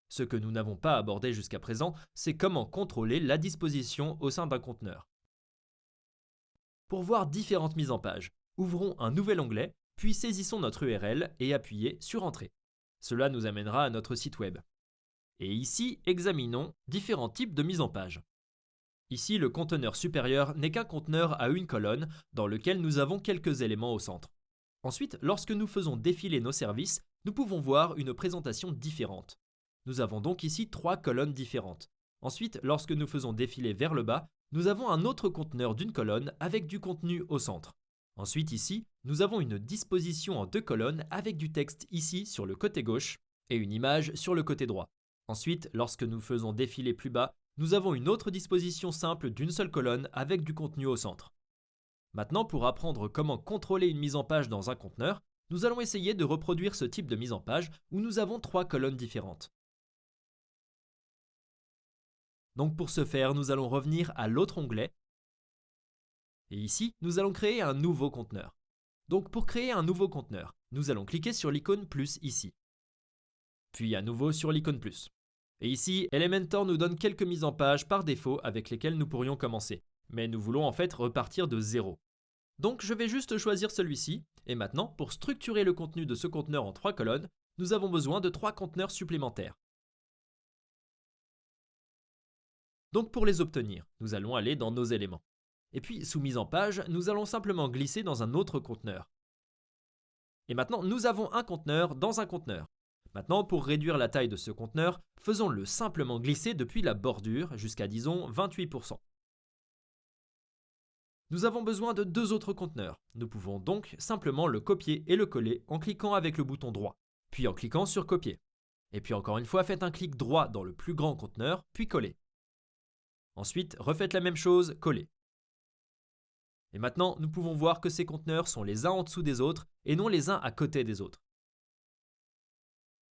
Ce que nous n'avons pas abordé jusqu'à présent, c'est comment contrôler la disposition au sein d'un conteneur. Pour voir différentes mises en page, ouvrons un nouvel onglet, puis saisissons notre URL et appuyez sur Entrée. Cela nous amènera à notre site web. Et ici, examinons différents types de mise en page. Ici, le conteneur supérieur n'est qu'un conteneur à une colonne dans lequel nous avons quelques éléments au centre. Ensuite, lorsque nous faisons défiler nos services, nous pouvons voir une présentation différente. Nous avons donc ici 3 colonnes différentes. Ensuite, lorsque nous faisons défiler vers le bas, nous avons un autre conteneur d'une colonne avec du contenu au centre. Ensuite ici, nous avons une disposition en 2 colonnes avec du texte ici sur le côté gauche et une image sur le côté droit. Ensuite, lorsque nous faisons défiler plus bas, nous avons une autre disposition simple d'une seule colonne avec du contenu au centre. Maintenant, pour apprendre comment contrôler une mise en page dans un conteneur, nous allons essayer de reproduire ce type de mise en page où nous avons 3 colonnes différentes. Donc pour ce faire, nous allons revenir à l'autre onglet. Et ici, nous allons créer un nouveau conteneur. Donc pour créer un nouveau conteneur, nous allons cliquer sur l'icône plus ici. Puis à nouveau sur l'icône plus. Et ici, Elementor nous donne quelques mises en page par défaut avec lesquelles nous pourrions commencer. Mais nous voulons en fait repartir de 0. Donc je vais juste choisir celui-ci. Et maintenant, pour structurer le contenu de ce conteneur en 3 colonnes, nous avons besoin de 3 conteneurs supplémentaires. Donc pour les obtenir, nous allons aller dans nos éléments. Et puis sous mise en page, nous allons simplement glisser dans un autre conteneur. Et maintenant, nous avons un conteneur dans un conteneur. Maintenant, pour réduire la taille de ce conteneur, faisons-le simplement glisser depuis la bordure jusqu'à disons 28%. Nous avons besoin de 2 autres conteneurs. Nous pouvons donc simplement le copier et le coller en cliquant avec le bouton droit, puis en cliquant sur copier. Et puis encore une fois, faites un clic droit dans le plus grand conteneur, puis coller. Ensuite, refaites la même chose, collez. Et maintenant, nous pouvons voir que ces conteneurs sont les uns en dessous des autres et non les uns à côté des autres.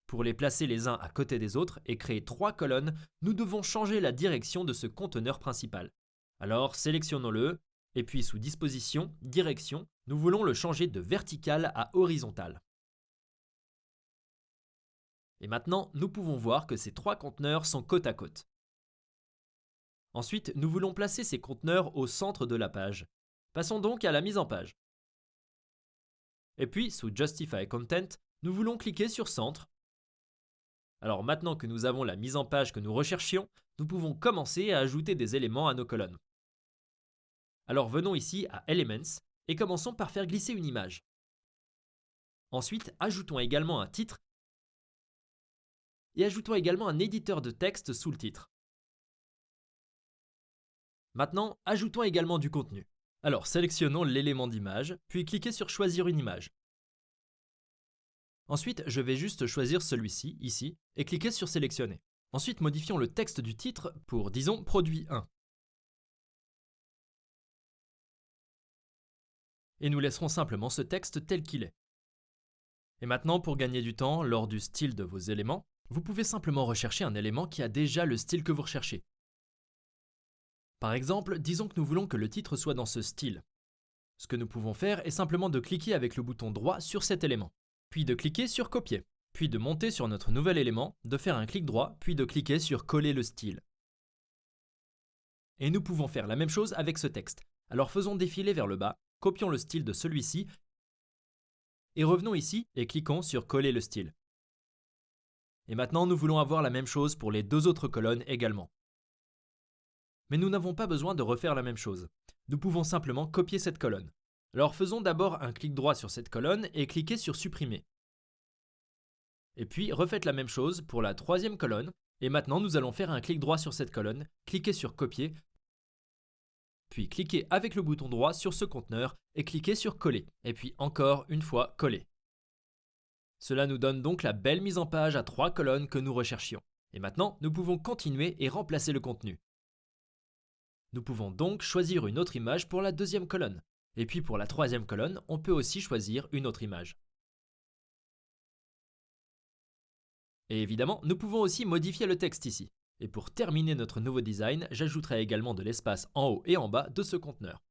Pour les placer les uns à côté des autres et créer 3 colonnes, nous devons changer la direction de ce conteneur principal. Alors, sélectionnons-le, et puis sous Disposition, Direction, nous voulons le changer de vertical à horizontal. Et maintenant, nous pouvons voir que ces 3 conteneurs sont côte à côte. Ensuite, nous voulons placer ces conteneurs au centre de la page. Passons donc à la mise en page. Et puis, sous Justify Content, nous voulons cliquer sur Centre. Alors maintenant que nous avons la mise en page que nous recherchions, nous pouvons commencer à ajouter des éléments à nos colonnes. Alors venons ici à Elements et commençons par faire glisser une image. Ensuite, ajoutons également un titre et ajoutons également un éditeur de texte sous le titre. Maintenant, ajoutons également du contenu. Alors sélectionnons l'élément d'image, puis cliquez sur Choisir une image. Ensuite, je vais juste choisir celui-ci, ici, et cliquer sur Sélectionner. Ensuite, modifions le texte du titre pour, disons, Produit 1. Et nous laisserons simplement ce texte tel qu'il est. Et maintenant, pour gagner du temps, lors du style de vos éléments, vous pouvez simplement rechercher un élément qui a déjà le style que vous recherchez. Par exemple, disons que nous voulons que le titre soit dans ce style. Ce que nous pouvons faire est simplement de cliquer avec le bouton droit sur cet élément, puis de cliquer sur Copier, puis de monter sur notre nouvel élément, de faire un clic droit, puis de cliquer sur Coller le style. Et nous pouvons faire la même chose avec ce texte. Alors faisons défiler vers le bas, copions le style de celui-ci, et revenons ici et cliquons sur Coller le style. Et maintenant, nous voulons avoir la même chose pour les deux autres colonnes également. Mais nous n'avons pas besoin de refaire la même chose. Nous pouvons simplement copier cette colonne. Alors faisons d'abord un clic droit sur cette colonne et cliquez sur Supprimer. Et puis refaites la même chose pour la troisième colonne. Et maintenant, nous allons faire un clic droit sur cette colonne, cliquez sur Copier, puis cliquez avec le bouton droit sur ce conteneur et cliquez sur Coller. Et puis encore une fois Coller. Cela nous donne donc la belle mise en page à 3 colonnes que nous recherchions. Et maintenant, nous pouvons continuer et remplacer le contenu. Nous pouvons donc choisir une autre image pour la deuxième colonne. Et puis pour la troisième colonne, on peut aussi choisir une autre image. Et évidemment, nous pouvons aussi modifier le texte ici. Et pour terminer notre nouveau design, j'ajouterai également de l'espace en haut et en bas de ce conteneur.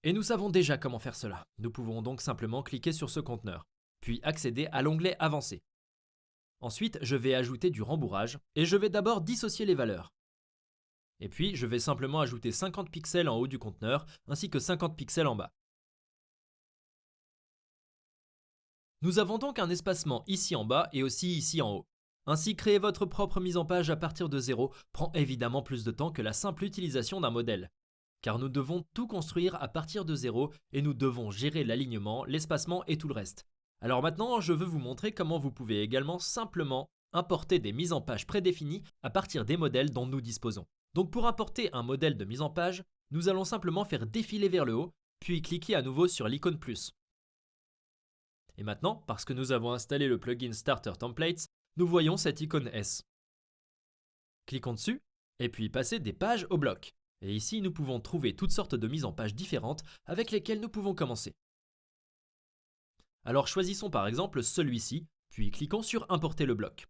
Et nous savons déjà comment faire cela. Nous pouvons donc simplement cliquer sur ce conteneur, puis accéder à l'onglet Avancé. Ensuite, je vais ajouter du rembourrage et je vais d'abord dissocier les valeurs. Et puis, je vais simplement ajouter 50 pixels en haut du conteneur ainsi que 50 pixels en bas. Nous avons donc un espacement ici en bas et aussi ici en haut. Ainsi, créer votre propre mise en page à partir de zéro prend évidemment plus de temps que la simple utilisation d'un modèle. Car nous devons tout construire à partir de zéro et nous devons gérer l'alignement, l'espacement et tout le reste. Alors maintenant, je veux vous montrer comment vous pouvez également simplement importer des mises en page prédéfinies à partir des modèles dont nous disposons. Donc pour importer un modèle de mise en page, nous allons simplement faire défiler vers le haut, puis cliquer à nouveau sur l'icône plus. Et maintenant, parce que nous avons installé le plugin Starter Templates, nous voyons cette icône S. Cliquons dessus, et puis passer des pages au bloc. Et ici, nous pouvons trouver toutes sortes de mises en page différentes avec lesquelles nous pouvons commencer. Alors choisissons par exemple celui-ci, puis cliquons sur Importer le bloc.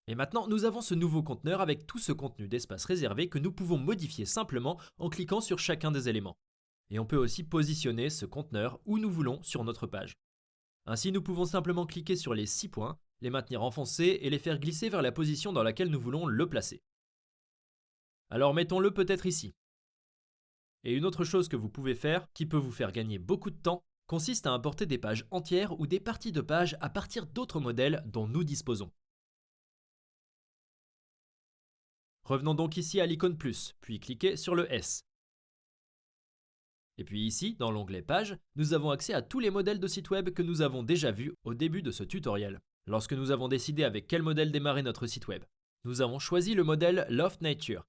Et maintenant, nous avons ce nouveau conteneur avec tout ce contenu d'espace réservé que nous pouvons modifier simplement en cliquant sur chacun des éléments. Et on peut aussi positionner ce conteneur où nous voulons sur notre page. Ainsi, nous pouvons simplement cliquer sur les 6 points, les maintenir enfoncés et les faire glisser vers la position dans laquelle nous voulons le placer. Alors mettons-le peut-être ici. Et une autre chose que vous pouvez faire, qui peut vous faire gagner beaucoup de temps, consiste à importer des pages entières ou des parties de pages à partir d'autres modèles dont nous disposons. Revenons donc ici à l'icône plus, puis cliquez sur le S. Et puis ici, dans l'onglet Pages, nous avons accès à tous les modèles de site web que nous avons déjà vus au début de ce tutoriel, lorsque nous avons décidé avec quel modèle démarrer notre site web. Nous avons choisi le modèle Loft Nature.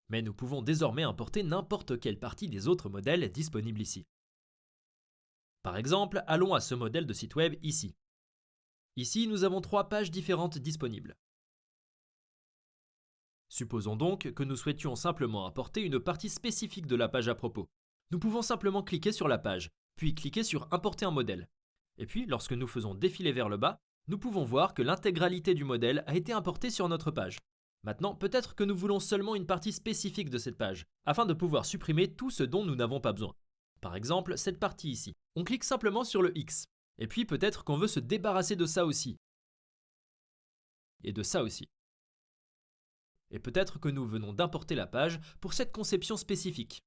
Mais nous pouvons désormais importer n'importe quelle partie des autres modèles disponibles ici. Par exemple, allons à ce modèle de site web ici. Ici, nous avons 3 pages différentes disponibles. Supposons donc que nous souhaitions simplement importer une partie spécifique de la page à propos. Nous pouvons simplement cliquer sur la page, puis cliquer sur Importer un modèle. Et puis, lorsque nous faisons défiler vers le bas, nous pouvons voir que l'intégralité du modèle a été importée sur notre page. Maintenant, peut-être que nous voulons seulement une partie spécifique de cette page, afin de pouvoir supprimer tout ce dont nous n'avons pas besoin. Par exemple, cette partie ici. On clique simplement sur le X. Et puis peut-être qu'on veut se débarrasser de ça aussi. et de ça aussi. Et peut-être que nous venons d'importer la page pour cette conception spécifique.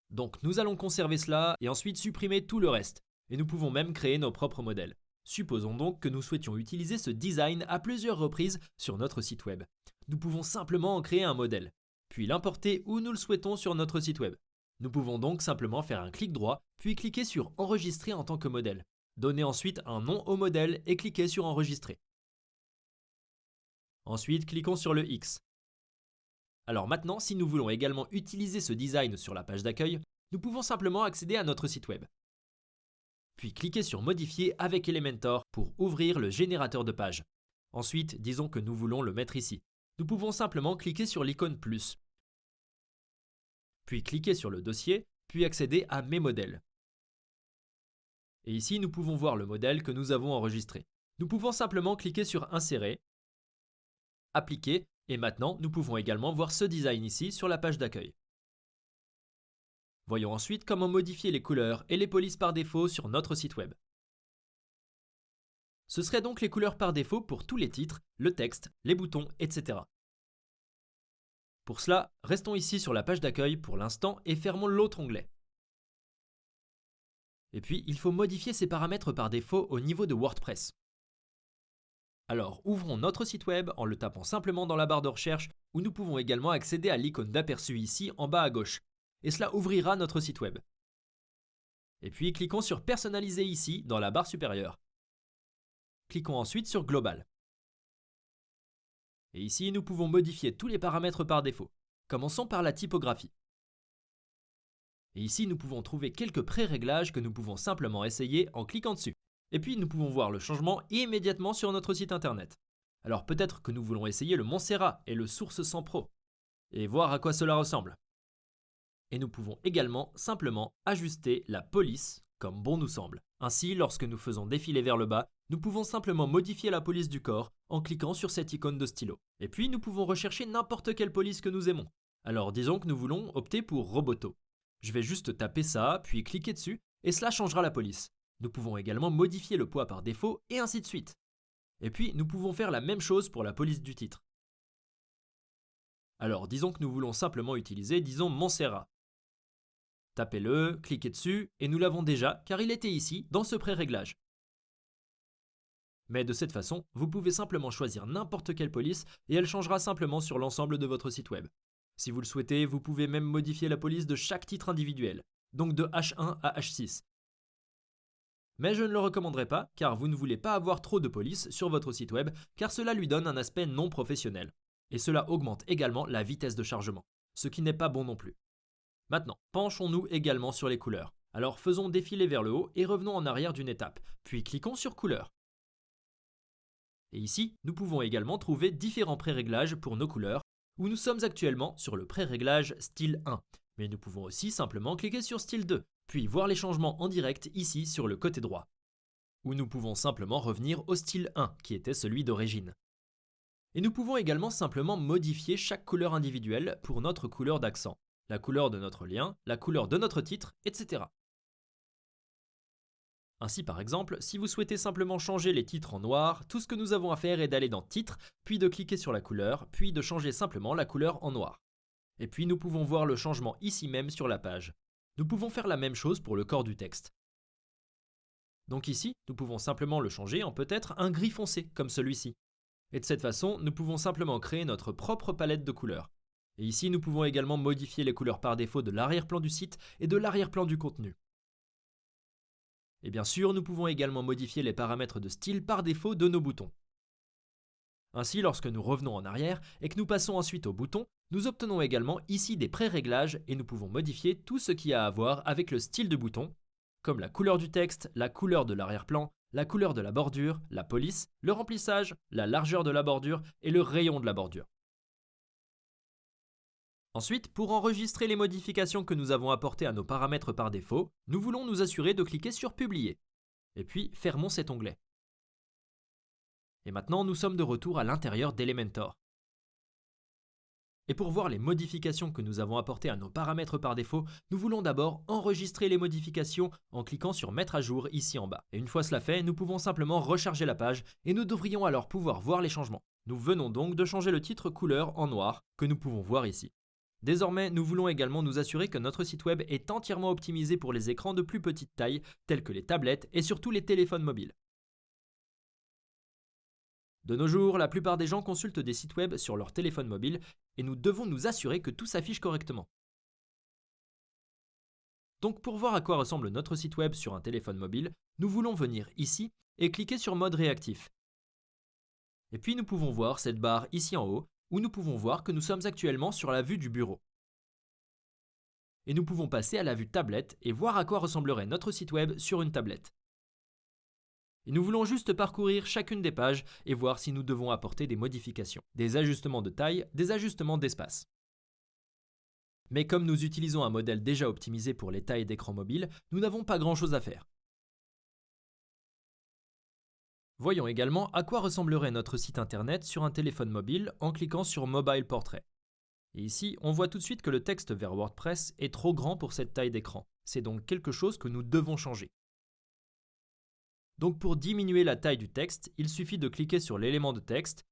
Donc nous allons conserver cela et ensuite supprimer tout le reste. Et nous pouvons même créer nos propres modèles. Supposons donc que nous souhaitions utiliser ce design à plusieurs reprises sur notre site web. Nous pouvons simplement en créer un modèle, puis l'importer où nous le souhaitons sur notre site web. Nous pouvons donc simplement faire un clic droit, puis cliquer sur Enregistrer en tant que modèle. Donner ensuite un nom au modèle et cliquer sur Enregistrer. Ensuite, cliquons sur le X. Alors maintenant, si nous voulons également utiliser ce design sur la page d'accueil, nous pouvons simplement accéder à notre site web. Puis cliquer sur Modifier avec Elementor pour ouvrir le générateur de page. Ensuite, disons que nous voulons le mettre ici. Nous pouvons simplement cliquer sur l'icône plus. Puis cliquer sur le dossier, puis accéder à Mes modèles. Et ici, nous pouvons voir le modèle que nous avons enregistré. Nous pouvons simplement cliquer sur Insérer, Appliquer, et maintenant, nous pouvons également voir ce design ici sur la page d'accueil. Voyons ensuite comment modifier les couleurs et les polices par défaut sur notre site web. Ce seraient donc les couleurs par défaut pour tous les titres, le texte, les boutons, etc. Pour cela, restons ici sur la page d'accueil pour l'instant et fermons l'autre onglet. Et puis, il faut modifier ces paramètres par défaut au niveau de WordPress. Alors, ouvrons notre site web en le tapant simplement dans la barre de recherche où nous pouvons également accéder à l'icône d'aperçu ici en bas à gauche. Et cela ouvrira notre site web. Et puis, cliquons sur Personnaliser ici dans la barre supérieure. Cliquons ensuite sur Global. Et ici, nous pouvons modifier tous les paramètres par défaut. Commençons par la typographie. Et ici, nous pouvons trouver quelques pré-réglages que nous pouvons simplement essayer en cliquant dessus. Et puis, nous pouvons voir le changement immédiatement sur notre site internet. Alors peut-être que nous voulons essayer le Montserrat et le Source 100 Pro et voir à quoi cela ressemble. Et nous pouvons également simplement ajuster la police comme bon nous semble. Ainsi, lorsque nous faisons défiler vers le bas, nous pouvons simplement modifier la police du corps en cliquant sur cette icône de stylo. Et puis, nous pouvons rechercher n'importe quelle police que nous aimons. Alors disons que nous voulons opter pour Roboto. Je vais juste taper ça, puis cliquer dessus, et cela changera la police. Nous pouvons également modifier le poids par défaut, et ainsi de suite. Et puis, nous pouvons faire la même chose pour la police du titre. Alors, disons que nous voulons simplement utiliser, disons, Montserrat. Tapez-le, cliquez dessus, et nous l'avons déjà, car il était ici, dans ce pré-réglage. Mais de cette façon, vous pouvez simplement choisir n'importe quelle police, et elle changera simplement sur l'ensemble de votre site web. Si vous le souhaitez, vous pouvez même modifier la police de chaque titre individuel, donc de H1 à H6. Mais je ne le recommanderais pas, car vous ne voulez pas avoir trop de polices sur votre site web, car cela lui donne un aspect non professionnel. Et cela augmente également la vitesse de chargement, ce qui n'est pas bon non plus. Maintenant, penchons-nous également sur les couleurs. Alors faisons défiler vers le haut et revenons en arrière d'une étape, puis cliquons sur couleurs. Et ici, nous pouvons également trouver différents pré-réglages pour nos couleurs, où nous sommes actuellement sur le pré-réglage style 1. Mais nous pouvons aussi simplement cliquer sur style 2, puis voir les changements en direct ici sur le côté droit. Ou nous pouvons simplement revenir au style 1, qui était celui d'origine. Et nous pouvons également simplement modifier chaque couleur individuelle pour notre couleur d'accent, la couleur de notre lien, la couleur de notre titre, etc. Ainsi par exemple, si vous souhaitez simplement changer les titres en noir, tout ce que nous avons à faire est d'aller dans Titre, puis de cliquer sur la couleur, puis de changer simplement la couleur en noir. Et puis nous pouvons voir le changement ici même sur la page. Nous pouvons faire la même chose pour le corps du texte. Donc ici, nous pouvons simplement le changer en peut-être un gris foncé, comme celui-ci. Et de cette façon, nous pouvons simplement créer notre propre palette de couleurs. Et ici, nous pouvons également modifier les couleurs par défaut de l'arrière-plan du site et de l'arrière-plan du contenu. Et bien sûr, nous pouvons également modifier les paramètres de style par défaut de nos boutons. Ainsi, lorsque nous revenons en arrière et que nous passons ensuite aux boutons, nous obtenons également ici des pré-réglages et nous pouvons modifier tout ce qui a à voir avec le style de bouton, comme la couleur du texte, la couleur de l'arrière-plan, la couleur de la bordure, la police, le remplissage, la largeur de la bordure et le rayon de la bordure. Ensuite, pour enregistrer les modifications que nous avons apportées à nos paramètres par défaut, nous voulons nous assurer de cliquer sur Publier. Et puis, fermons cet onglet. Et maintenant, nous sommes de retour à l'intérieur d'Elementor. Et pour voir les modifications que nous avons apportées à nos paramètres par défaut, nous voulons d'abord enregistrer les modifications en cliquant sur Mettre à jour ici en bas. Et une fois cela fait, nous pouvons simplement recharger la page et nous devrions alors pouvoir voir les changements. Nous venons donc de changer le titre couleur en noir que nous pouvons voir ici. Désormais, nous voulons également nous assurer que notre site web est entièrement optimisé pour les écrans de plus petite taille, tels que les tablettes et surtout les téléphones mobiles. De nos jours, la plupart des gens consultent des sites web sur leur téléphone mobile et nous devons nous assurer que tout s'affiche correctement. Donc pour voir à quoi ressemble notre site web sur un téléphone mobile, nous voulons venir ici et cliquer sur Mode réactif. Et puis nous pouvons voir cette barre ici en haut où nous pouvons voir que nous sommes actuellement sur la vue du bureau. Et nous pouvons passer à la vue tablette et voir à quoi ressemblerait notre site web sur une tablette. Et nous voulons juste parcourir chacune des pages et voir si nous devons apporter des modifications, des ajustements de taille, des ajustements d'espace. Mais comme nous utilisons un modèle déjà optimisé pour les tailles d'écran mobile, nous n'avons pas grand-chose à faire. Voyons également à quoi ressemblerait notre site internet sur un téléphone mobile en cliquant sur Mobile Portrait. Et ici, on voit tout de suite que le texte vers WordPress est trop grand pour cette taille d'écran. C'est donc quelque chose que nous devons changer. Donc pour diminuer la taille du texte, il suffit de cliquer sur l'élément de texte,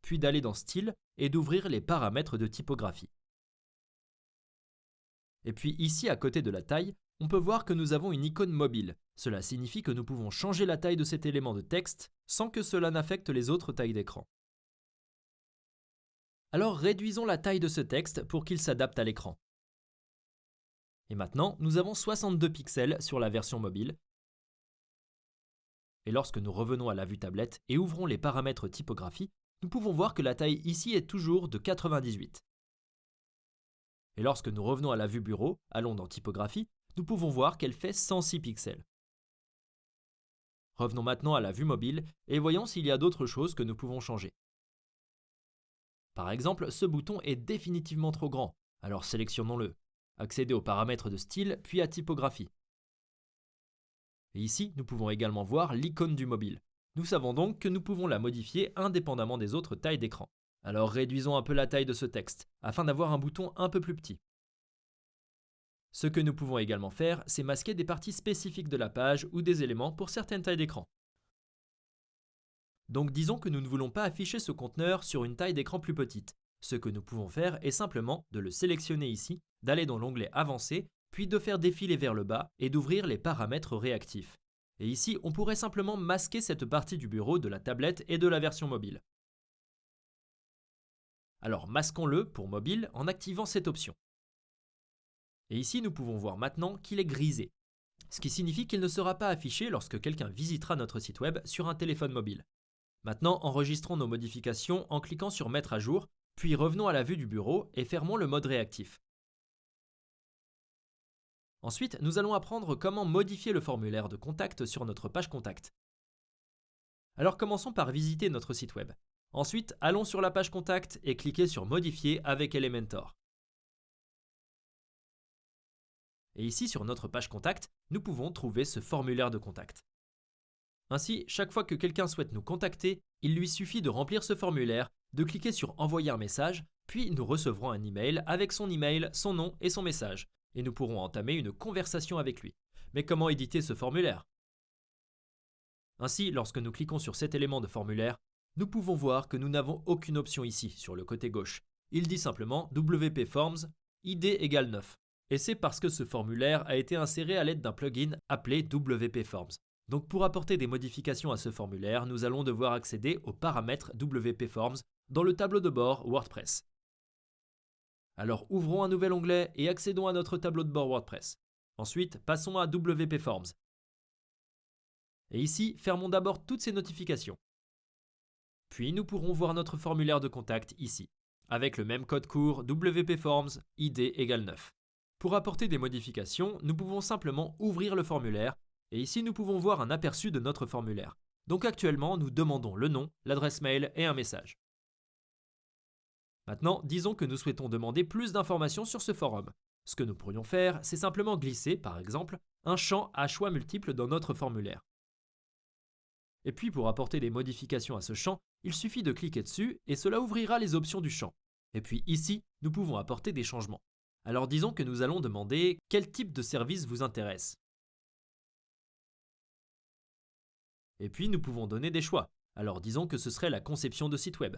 puis d'aller dans Style et d'ouvrir les paramètres de typographie. Et puis ici, à côté de la taille, on peut voir que nous avons une icône mobile. Cela signifie que nous pouvons changer la taille de cet élément de texte sans que cela n'affecte les autres tailles d'écran. Alors réduisons la taille de ce texte pour qu'il s'adapte à l'écran. Et maintenant, nous avons 62 pixels sur la version mobile. Et lorsque nous revenons à la vue tablette et ouvrons les paramètres typographie, nous pouvons voir que la taille ici est toujours de 98. Et lorsque nous revenons à la vue bureau, allons dans typographie, nous pouvons voir qu'elle fait 106 pixels. Revenons maintenant à la vue mobile et voyons s'il y a d'autres choses que nous pouvons changer. Par exemple, ce bouton est définitivement trop grand, alors sélectionnons-le. Accédez aux paramètres de style, puis à typographie. Et ici, nous pouvons également voir l'icône du mobile. Nous savons donc que nous pouvons la modifier indépendamment des autres tailles d'écran. Alors réduisons un peu la taille de ce texte, afin d'avoir un bouton un peu plus petit. Ce que nous pouvons également faire, c'est masquer des parties spécifiques de la page ou des éléments pour certaines tailles d'écran. Donc disons que nous ne voulons pas afficher ce conteneur sur une taille d'écran plus petite. Ce que nous pouvons faire est simplement de le sélectionner ici, d'aller dans l'onglet Avancé, puis de faire défiler vers le bas et d'ouvrir les paramètres réactifs. Et ici, on pourrait simplement masquer cette partie du bureau de la tablette et de la version mobile. Alors masquons-le pour mobile en activant cette option. Et ici, nous pouvons voir maintenant qu'il est grisé, ce qui signifie qu'il ne sera pas affiché lorsque quelqu'un visitera notre site web sur un téléphone mobile. Maintenant, enregistrons nos modifications en cliquant sur Mettre à jour, puis revenons à la vue du bureau et fermons le mode réactif. Ensuite, nous allons apprendre comment modifier le formulaire de contact sur notre page contact. Alors commençons par visiter notre site web. Ensuite, allons sur la page contact et cliquez sur Modifier avec Elementor. Et ici, sur notre page contact, nous pouvons trouver ce formulaire de contact. Ainsi, chaque fois que quelqu'un souhaite nous contacter, il lui suffit de remplir ce formulaire, de cliquer sur Envoyer un message, puis nous recevrons un email avec son email, son nom et son message, et nous pourrons entamer une conversation avec lui. Mais comment éditer ce formulaire? Ainsi, lorsque nous cliquons sur cet élément de formulaire, nous pouvons voir que nous n'avons aucune option ici, sur le côté gauche. Il dit simplement WP Forms, ID égale 9. Et c'est parce que ce formulaire a été inséré à l'aide d'un plugin appelé WP Forms. Donc pour apporter des modifications à ce formulaire, nous allons devoir accéder aux paramètres WP Forms dans le tableau de bord WordPress. Alors ouvrons un nouvel onglet et accédons à notre tableau de bord WordPress. Ensuite, passons à WP Forms. Et ici, fermons d'abord toutes ces notifications. Puis nous pourrons voir notre formulaire de contact ici, avec le même code court WP Forms ID égale 9. Pour apporter des modifications, nous pouvons simplement ouvrir le formulaire et ici nous pouvons voir un aperçu de notre formulaire. Donc actuellement, nous demandons le nom, l'adresse mail et un message. Maintenant, disons que nous souhaitons demander plus d'informations sur ce forum. Ce que nous pourrions faire, c'est simplement glisser, par exemple, un champ à choix multiples dans notre formulaire. Et puis pour apporter des modifications à ce champ, il suffit de cliquer dessus et cela ouvrira les options du champ. Et puis ici, nous pouvons apporter des changements. Alors disons que nous allons demander quel type de service vous intéresse. Et puis nous pouvons donner des choix. Alors disons que ce serait la conception de site web.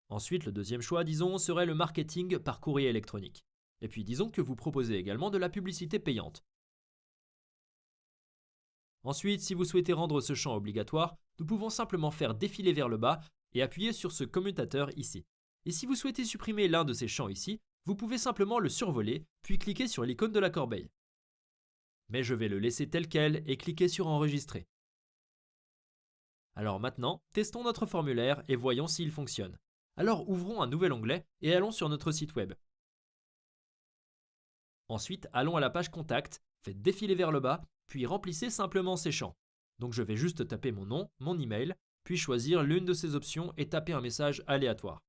Ensuite, le deuxième choix, disons, serait le marketing par courrier électronique. Et puis disons que vous proposez également de la publicité payante. Ensuite, si vous souhaitez rendre ce champ obligatoire, nous pouvons simplement faire défiler vers le bas et appuyer sur ce commutateur ici. Et si vous souhaitez supprimer l'un de ces champs ici, vous pouvez simplement le survoler, puis cliquer sur l'icône de la corbeille. Mais je vais le laisser tel quel et cliquer sur Enregistrer. Alors maintenant, testons notre formulaire et voyons s'il fonctionne. Alors ouvrons un nouvel onglet et allons sur notre site web. Ensuite, allons à la page Contact, faites défiler vers le bas, puis remplissez simplement ces champs. Donc je vais juste taper mon nom, mon email, puis choisir l'une de ces options et taper un message aléatoire.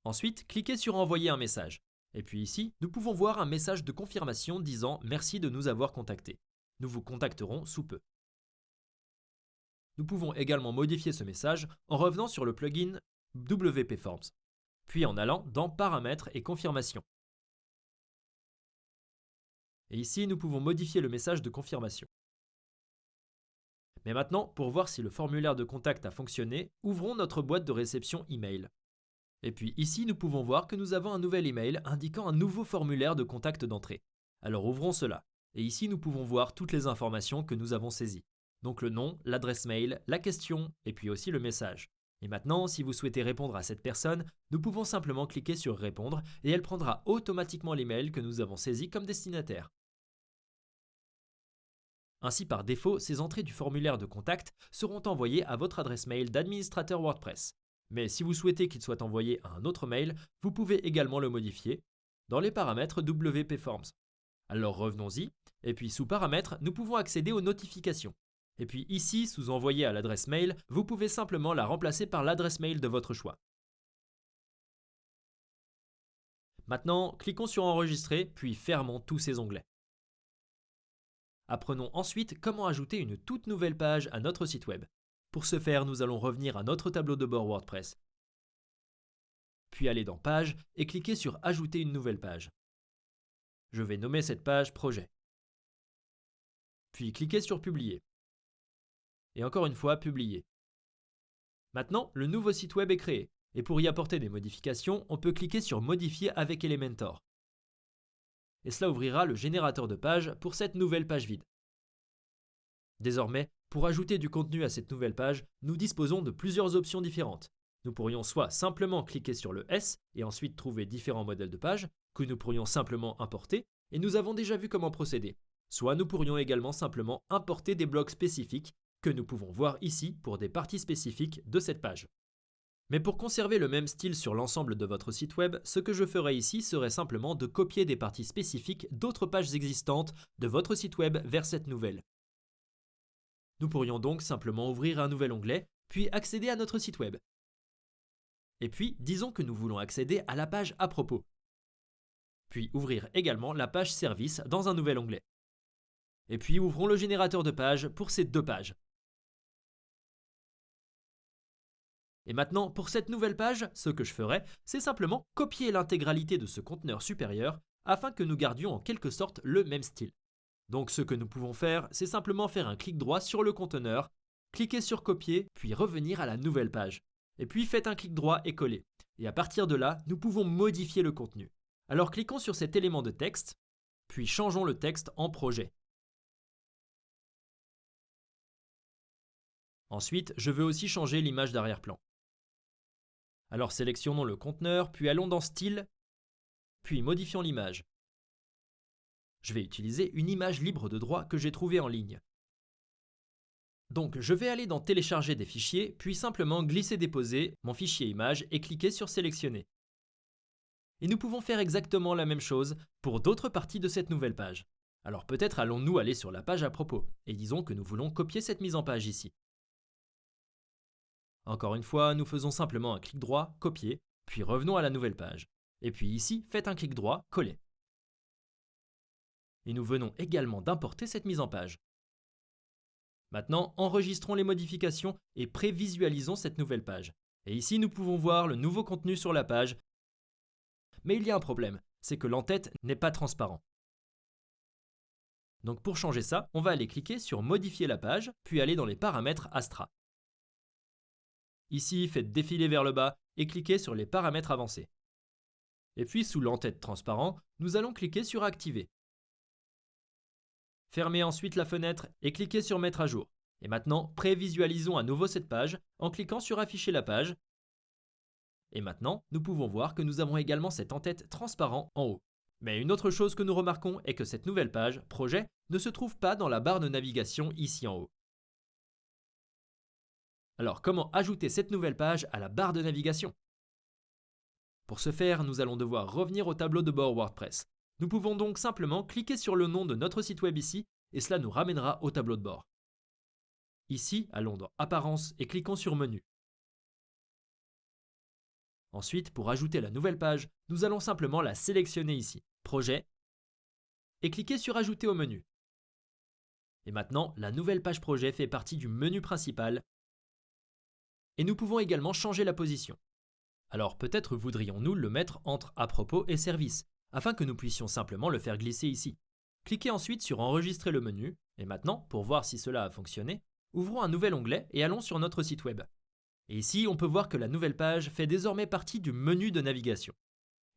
Ensuite, cliquez sur Envoyer un message. Et puis ici, nous pouvons voir un message de confirmation disant « Merci de nous avoir contactés ». Nous vous contacterons sous peu. Nous pouvons également modifier ce message en revenant sur le plugin WP Forms, puis en allant dans Paramètres et Confirmation. Et ici, nous pouvons modifier le message de confirmation. Mais maintenant, pour voir si le formulaire de contact a fonctionné, ouvrons notre boîte de réception email. Et puis ici, nous pouvons voir que nous avons un nouvel email indiquant un nouveau formulaire de contact d'entrée. Alors ouvrons cela. Et ici, nous pouvons voir toutes les informations que nous avons saisies. Donc le nom, l'adresse mail, la question et puis aussi le message. Et maintenant, si vous souhaitez répondre à cette personne, nous pouvons simplement cliquer sur Répondre et elle prendra automatiquement l'email que nous avons saisi comme destinataire. Ainsi, par défaut, ces entrées du formulaire de contact seront envoyées à votre adresse mail d'administrateur WordPress. Mais si vous souhaitez qu'il soit envoyé à un autre mail, vous pouvez également le modifier dans les paramètres WP Forms. Alors revenons-y, et puis sous Paramètres, nous pouvons accéder aux notifications. Et puis ici, sous Envoyer à l'adresse mail, vous pouvez simplement la remplacer par l'adresse mail de votre choix. Maintenant, cliquons sur Enregistrer, puis fermons tous ces onglets. Apprenons ensuite comment ajouter une toute nouvelle page à notre site web. Pour ce faire, nous allons revenir à notre tableau de bord WordPress, puis aller dans Page et cliquer sur Ajouter une nouvelle page. Je vais nommer cette page Projet. Puis cliquer sur Publier. Et encore une fois, Publier. Maintenant, le nouveau site web est créé. Et pour y apporter des modifications, on peut cliquer sur Modifier avec Elementor. Et cela ouvrira le générateur de pages pour cette nouvelle page vide. Désormais, pour ajouter du contenu à cette nouvelle page, nous disposons de plusieurs options différentes. Nous pourrions soit simplement cliquer sur le S et ensuite trouver différents modèles de pages, que nous pourrions simplement importer, et nous avons déjà vu comment procéder. Soit nous pourrions également simplement importer des blocs spécifiques que nous pouvons voir ici pour des parties spécifiques de cette page. Mais pour conserver le même style sur l'ensemble de votre site web, ce que je ferai ici serait simplement de copier des parties spécifiques d'autres pages existantes de votre site web vers cette nouvelle. Nous pourrions donc simplement ouvrir un nouvel onglet, puis accéder à notre site web. Et puis, disons que nous voulons accéder à la page à propos. Puis ouvrir également la page Service dans un nouvel onglet. Et puis ouvrons le générateur de pages pour ces deux pages. Et maintenant, pour cette nouvelle page, ce que je ferai, c'est simplement copier l'intégralité de ce conteneur supérieur afin que nous gardions en quelque sorte le même style. Donc ce que nous pouvons faire, c'est simplement faire un clic droit sur le conteneur, cliquer sur Copier, puis revenir à la nouvelle page. Et puis faites un clic droit et coller. Et à partir de là, nous pouvons modifier le contenu. Alors cliquons sur cet élément de texte, puis changeons le texte en projet. Ensuite, je veux aussi changer l'image d'arrière-plan. Alors sélectionnons le conteneur, puis allons dans Style, puis modifions l'image. Je vais utiliser une image libre de droit que j'ai trouvée en ligne. Donc je vais aller dans Télécharger des fichiers, puis simplement glisser-déposer mon fichier image et cliquer sur Sélectionner. Et nous pouvons faire exactement la même chose pour d'autres parties de cette nouvelle page. Alors peut-être allons-nous aller sur la page à propos, et disons que nous voulons copier cette mise en page ici. Encore une fois, nous faisons simplement un clic droit, copier, puis revenons à la nouvelle page. Et puis ici, faites un clic droit, coller. Et nous venons également d'importer cette mise en page. Maintenant, enregistrons les modifications et prévisualisons cette nouvelle page. Et ici, nous pouvons voir le nouveau contenu sur la page. Mais il y a un problème, c'est que l'entête n'est pas transparent. Donc pour changer ça, on va aller cliquer sur Modifier la page, puis aller dans les paramètres Astra. Ici, faites défiler vers le bas et cliquez sur les paramètres avancés. Et puis sous l'entête transparent, nous allons cliquer sur Activer. Fermez ensuite la fenêtre et cliquez sur Mettre à jour. Et maintenant, prévisualisons à nouveau cette page en cliquant sur Afficher la page. Et maintenant, nous pouvons voir que nous avons également cette en-tête transparent en haut. Mais une autre chose que nous remarquons est que cette nouvelle page, Projet, ne se trouve pas dans la barre de navigation ici en haut. Alors comment ajouter cette nouvelle page à la barre de navigation? Pour ce faire, nous allons devoir revenir au tableau de bord WordPress. Nous pouvons donc simplement cliquer sur le nom de notre site web ici, et cela nous ramènera au tableau de bord. Ici, allons dans Apparence et cliquons sur Menu. Ensuite, pour ajouter la nouvelle page, nous allons simplement la sélectionner ici, Projet, et cliquer sur Ajouter au menu. Et maintenant, la nouvelle page projet fait partie du menu principal, et nous pouvons également changer la position. Alors peut-être voudrions-nous le mettre entre À propos et Services, afin que nous puissions simplement le faire glisser ici. Cliquez ensuite sur Enregistrer le menu, et maintenant, pour voir si cela a fonctionné, ouvrons un nouvel onglet et allons sur notre site web. Et ici, on peut voir que la nouvelle page fait désormais partie du menu de navigation.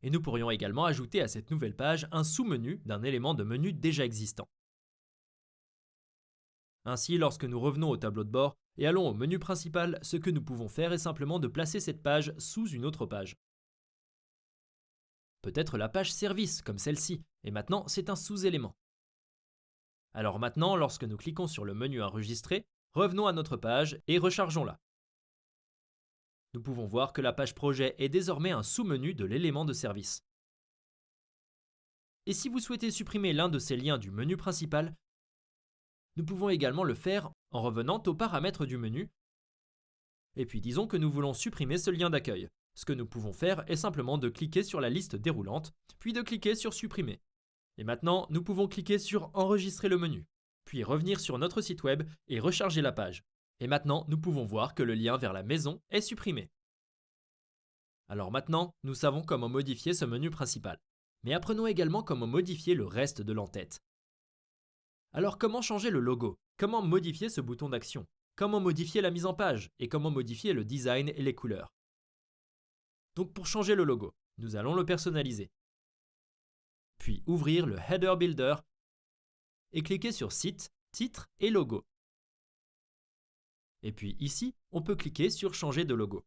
Et nous pourrions également ajouter à cette nouvelle page un sous-menu d'un élément de menu déjà existant. Ainsi, lorsque nous revenons au tableau de bord et allons au menu principal, ce que nous pouvons faire est simplement de placer cette page sous une autre page. Peut-être la page Service, comme celle-ci, et maintenant c'est un sous-élément. Alors maintenant, lorsque nous cliquons sur le menu Enregistrer, revenons à notre page et rechargeons-la. Nous pouvons voir que la page projet est désormais un sous-menu de l'élément de service. Et si vous souhaitez supprimer l'un de ces liens du menu principal, nous pouvons également le faire en revenant aux paramètres du menu. Et puis disons que nous voulons supprimer ce lien d'accueil. Ce que nous pouvons faire est simplement de cliquer sur la liste déroulante, puis de cliquer sur Supprimer. Et maintenant, nous pouvons cliquer sur Enregistrer le menu, puis revenir sur notre site web et recharger la page. Et maintenant, nous pouvons voir que le lien vers la maison est supprimé. Alors maintenant, nous savons comment modifier ce menu principal. Mais apprenons également comment modifier le reste de l'entête. Alors comment changer le logo? Comment modifier ce bouton d'action? Comment modifier la mise en page? Et comment modifier le design et les couleurs? Donc pour changer le logo, nous allons le personnaliser. Puis ouvrir le Header Builder et cliquer sur Site, Titre et Logo. Et puis ici, on peut cliquer sur Changer de logo.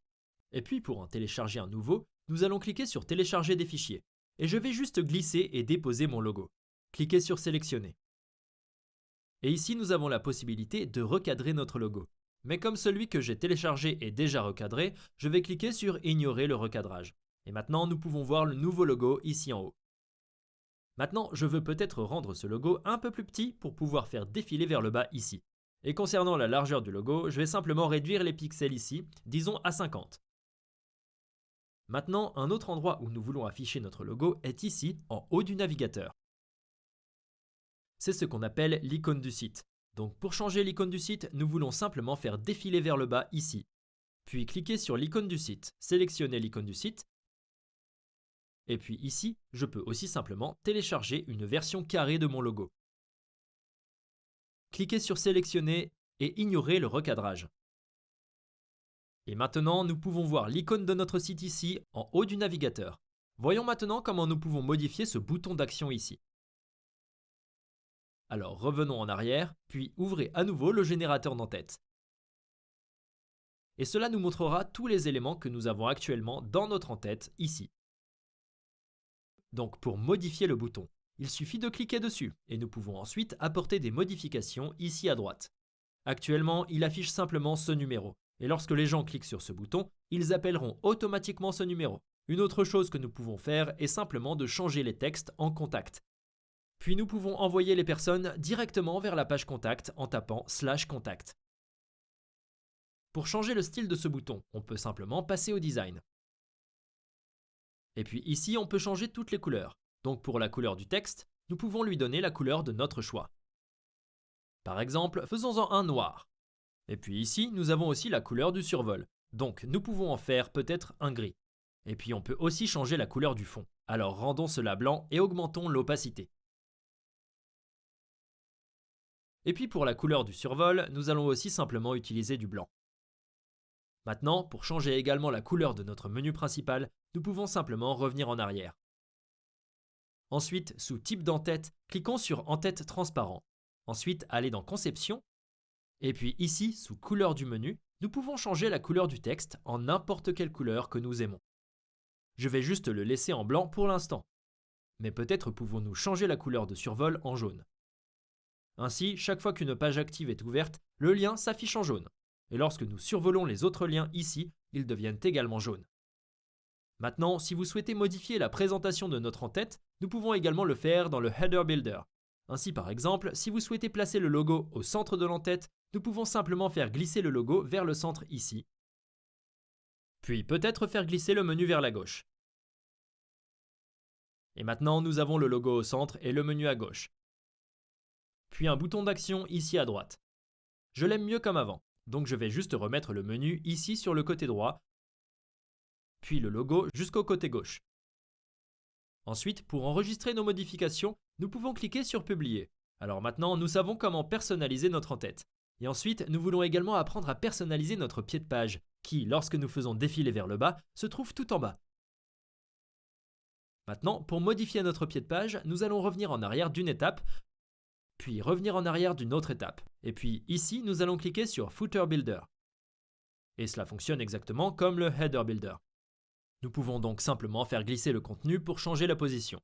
Et puis pour en télécharger un nouveau, nous allons cliquer sur Télécharger des fichiers. Et je vais juste glisser et déposer mon logo. Cliquez sur Sélectionner. Et ici, nous avons la possibilité de recadrer notre logo. Mais comme celui que j'ai téléchargé est déjà recadré, je vais cliquer sur Ignorer le recadrage. Et maintenant, nous pouvons voir le nouveau logo ici en haut. Maintenant, je veux peut-être rendre ce logo un peu plus petit pour pouvoir faire défiler vers le bas ici. Et concernant la largeur du logo, je vais simplement réduire les pixels ici, disons à 50. Maintenant, un autre endroit où nous voulons afficher notre logo est ici, en haut du navigateur. C'est ce qu'on appelle l'icône du site. Donc pour changer l'icône du site, nous voulons simplement faire défiler vers le bas ici. Puis cliquer sur l'icône du site, sélectionner l'icône du site. Et puis ici, je peux aussi simplement télécharger une version carrée de mon logo. Cliquez sur Sélectionner et ignorer le recadrage. Et maintenant, nous pouvons voir l'icône de notre site ici, en haut du navigateur. Voyons maintenant comment nous pouvons modifier ce bouton d'action ici. Alors revenons en arrière, puis ouvrez à nouveau le générateur d'entête. Et cela nous montrera tous les éléments que nous avons actuellement dans notre entête ici. Donc pour modifier le bouton, il suffit de cliquer dessus et nous pouvons ensuite apporter des modifications ici à droite. Actuellement, il affiche simplement ce numéro et lorsque les gens cliquent sur ce bouton, ils appelleront automatiquement ce numéro. Une autre chose que nous pouvons faire est simplement de changer les textes en contact. Puis nous pouvons envoyer les personnes directement vers la page contact en tapant /contact. Pour changer le style de ce bouton, on peut simplement passer au design. Et puis ici, on peut changer toutes les couleurs. Donc pour la couleur du texte, nous pouvons lui donner la couleur de notre choix. Par exemple, faisons-en un noir. Et puis ici, nous avons aussi la couleur du survol. Donc nous pouvons en faire peut-être un gris. Et puis on peut aussi changer la couleur du fond. Alors rendons cela blanc et augmentons l'opacité. Et puis pour la couleur du survol, nous allons aussi simplement utiliser du blanc. Maintenant, pour changer également la couleur de notre menu principal, nous pouvons simplement revenir en arrière. Ensuite, sous Type d'en-tête, cliquons sur En-tête transparent. Ensuite, allez dans Conception. Et puis ici, sous Couleur du menu, nous pouvons changer la couleur du texte en n'importe quelle couleur que nous aimons. Je vais juste le laisser en blanc pour l'instant. Mais peut-être pouvons-nous changer la couleur de survol en jaune. Ainsi, chaque fois qu'une page active est ouverte, le lien s'affiche en jaune. Et lorsque nous survolons les autres liens ici, ils deviennent également jaunes. Maintenant, si vous souhaitez modifier la présentation de notre en-tête, nous pouvons également le faire dans le Header Builder. Ainsi par exemple, si vous souhaitez placer le logo au centre de l'en-tête, nous pouvons simplement faire glisser le logo vers le centre ici. Puis peut-être faire glisser le menu vers la gauche. Et maintenant, nous avons le logo au centre et le menu à gauche. Puis un bouton d'action ici à droite. Je l'aime mieux comme avant, donc je vais juste remettre le menu ici sur le côté droit, puis le logo jusqu'au côté gauche. Ensuite, pour enregistrer nos modifications, nous pouvons cliquer sur Publier. Alors maintenant, nous savons comment personnaliser notre en-tête. Et ensuite, nous voulons également apprendre à personnaliser notre pied de page, qui, lorsque nous faisons défiler vers le bas, se trouve tout en bas. Maintenant, pour modifier notre pied de page, nous allons revenir en arrière d'une étape, puis revenir en arrière d'une autre étape. Et puis ici, nous allons cliquer sur Footer Builder. Et cela fonctionne exactement comme le Header Builder. Nous pouvons donc simplement faire glisser le contenu pour changer la position.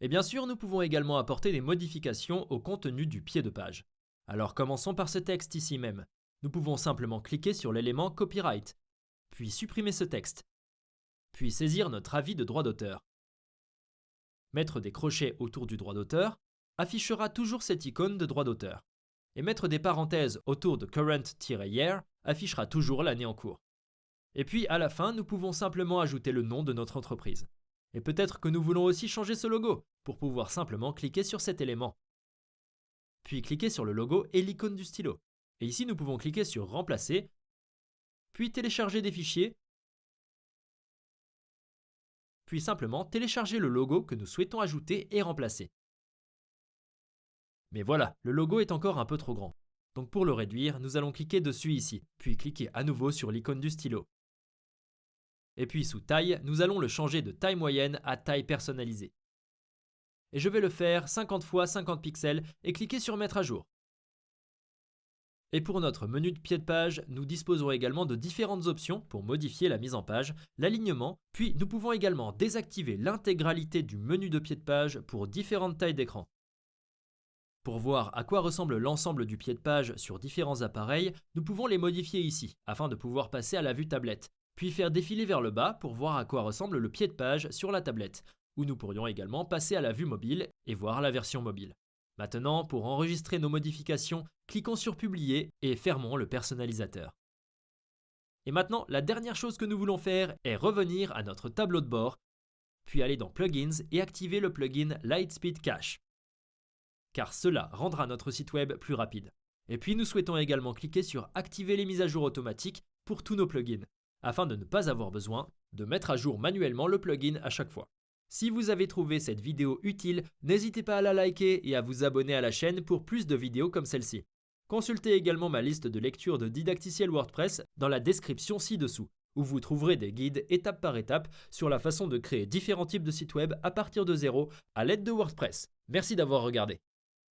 Et bien sûr, nous pouvons également apporter des modifications au contenu du pied de page. Alors commençons par ce texte ici même. Nous pouvons simplement cliquer sur l'élément Copyright, puis supprimer ce texte, puis saisir notre avis de droit d'auteur. Mettre des crochets autour du droit d'auteur affichera toujours cette icône de droit d'auteur. Et mettre des parenthèses autour de current-year affichera toujours l'année en cours. Et puis à la fin, nous pouvons simplement ajouter le nom de notre entreprise. Et peut-être que nous voulons aussi changer ce logo pour pouvoir simplement cliquer sur cet élément. Puis cliquer sur le logo et l'icône du stylo. Et ici, nous pouvons cliquer sur Remplacer, puis télécharger des fichiers, puis simplement télécharger le logo que nous souhaitons ajouter et remplacer. Mais voilà, le logo est encore un peu trop grand. Donc pour le réduire, nous allons cliquer dessus ici, puis cliquer à nouveau sur l'icône du stylo. Et puis sous taille, nous allons le changer de taille moyenne à taille personnalisée. Et je vais le faire 50 x 50 pixels et cliquer sur Mettre à jour. Et pour notre menu de pied de page, nous disposons également de différentes options pour modifier la mise en page, l'alignement, puis nous pouvons également désactiver l'intégralité du menu de pied de page pour différentes tailles d'écran. Pour voir à quoi ressemble l'ensemble du pied de page sur différents appareils, nous pouvons les modifier ici, afin de pouvoir passer à la vue tablette, puis faire défiler vers le bas pour voir à quoi ressemble le pied de page sur la tablette, ou nous pourrions également passer à la vue mobile et voir la version mobile. Maintenant, pour enregistrer nos modifications, cliquons sur Publier et fermons le personnalisateur. Et maintenant, la dernière chose que nous voulons faire est revenir à notre tableau de bord, puis aller dans Plugins et activer le plugin Lightspeed Cache, car cela rendra notre site web plus rapide. Et puis nous souhaitons également cliquer sur Activer les mises à jour automatiques pour tous nos plugins, afin de ne pas avoir besoin de mettre à jour manuellement le plugin à chaque fois. Si vous avez trouvé cette vidéo utile, n'hésitez pas à la liker et à vous abonner à la chaîne pour plus de vidéos comme celle-ci. Consultez également ma liste de lecture de Didacticiel WordPress dans la description ci-dessous, où vous trouverez des guides étape par étape sur la façon de créer différents types de sites web à partir de zéro à l'aide de WordPress. Merci d'avoir regardé.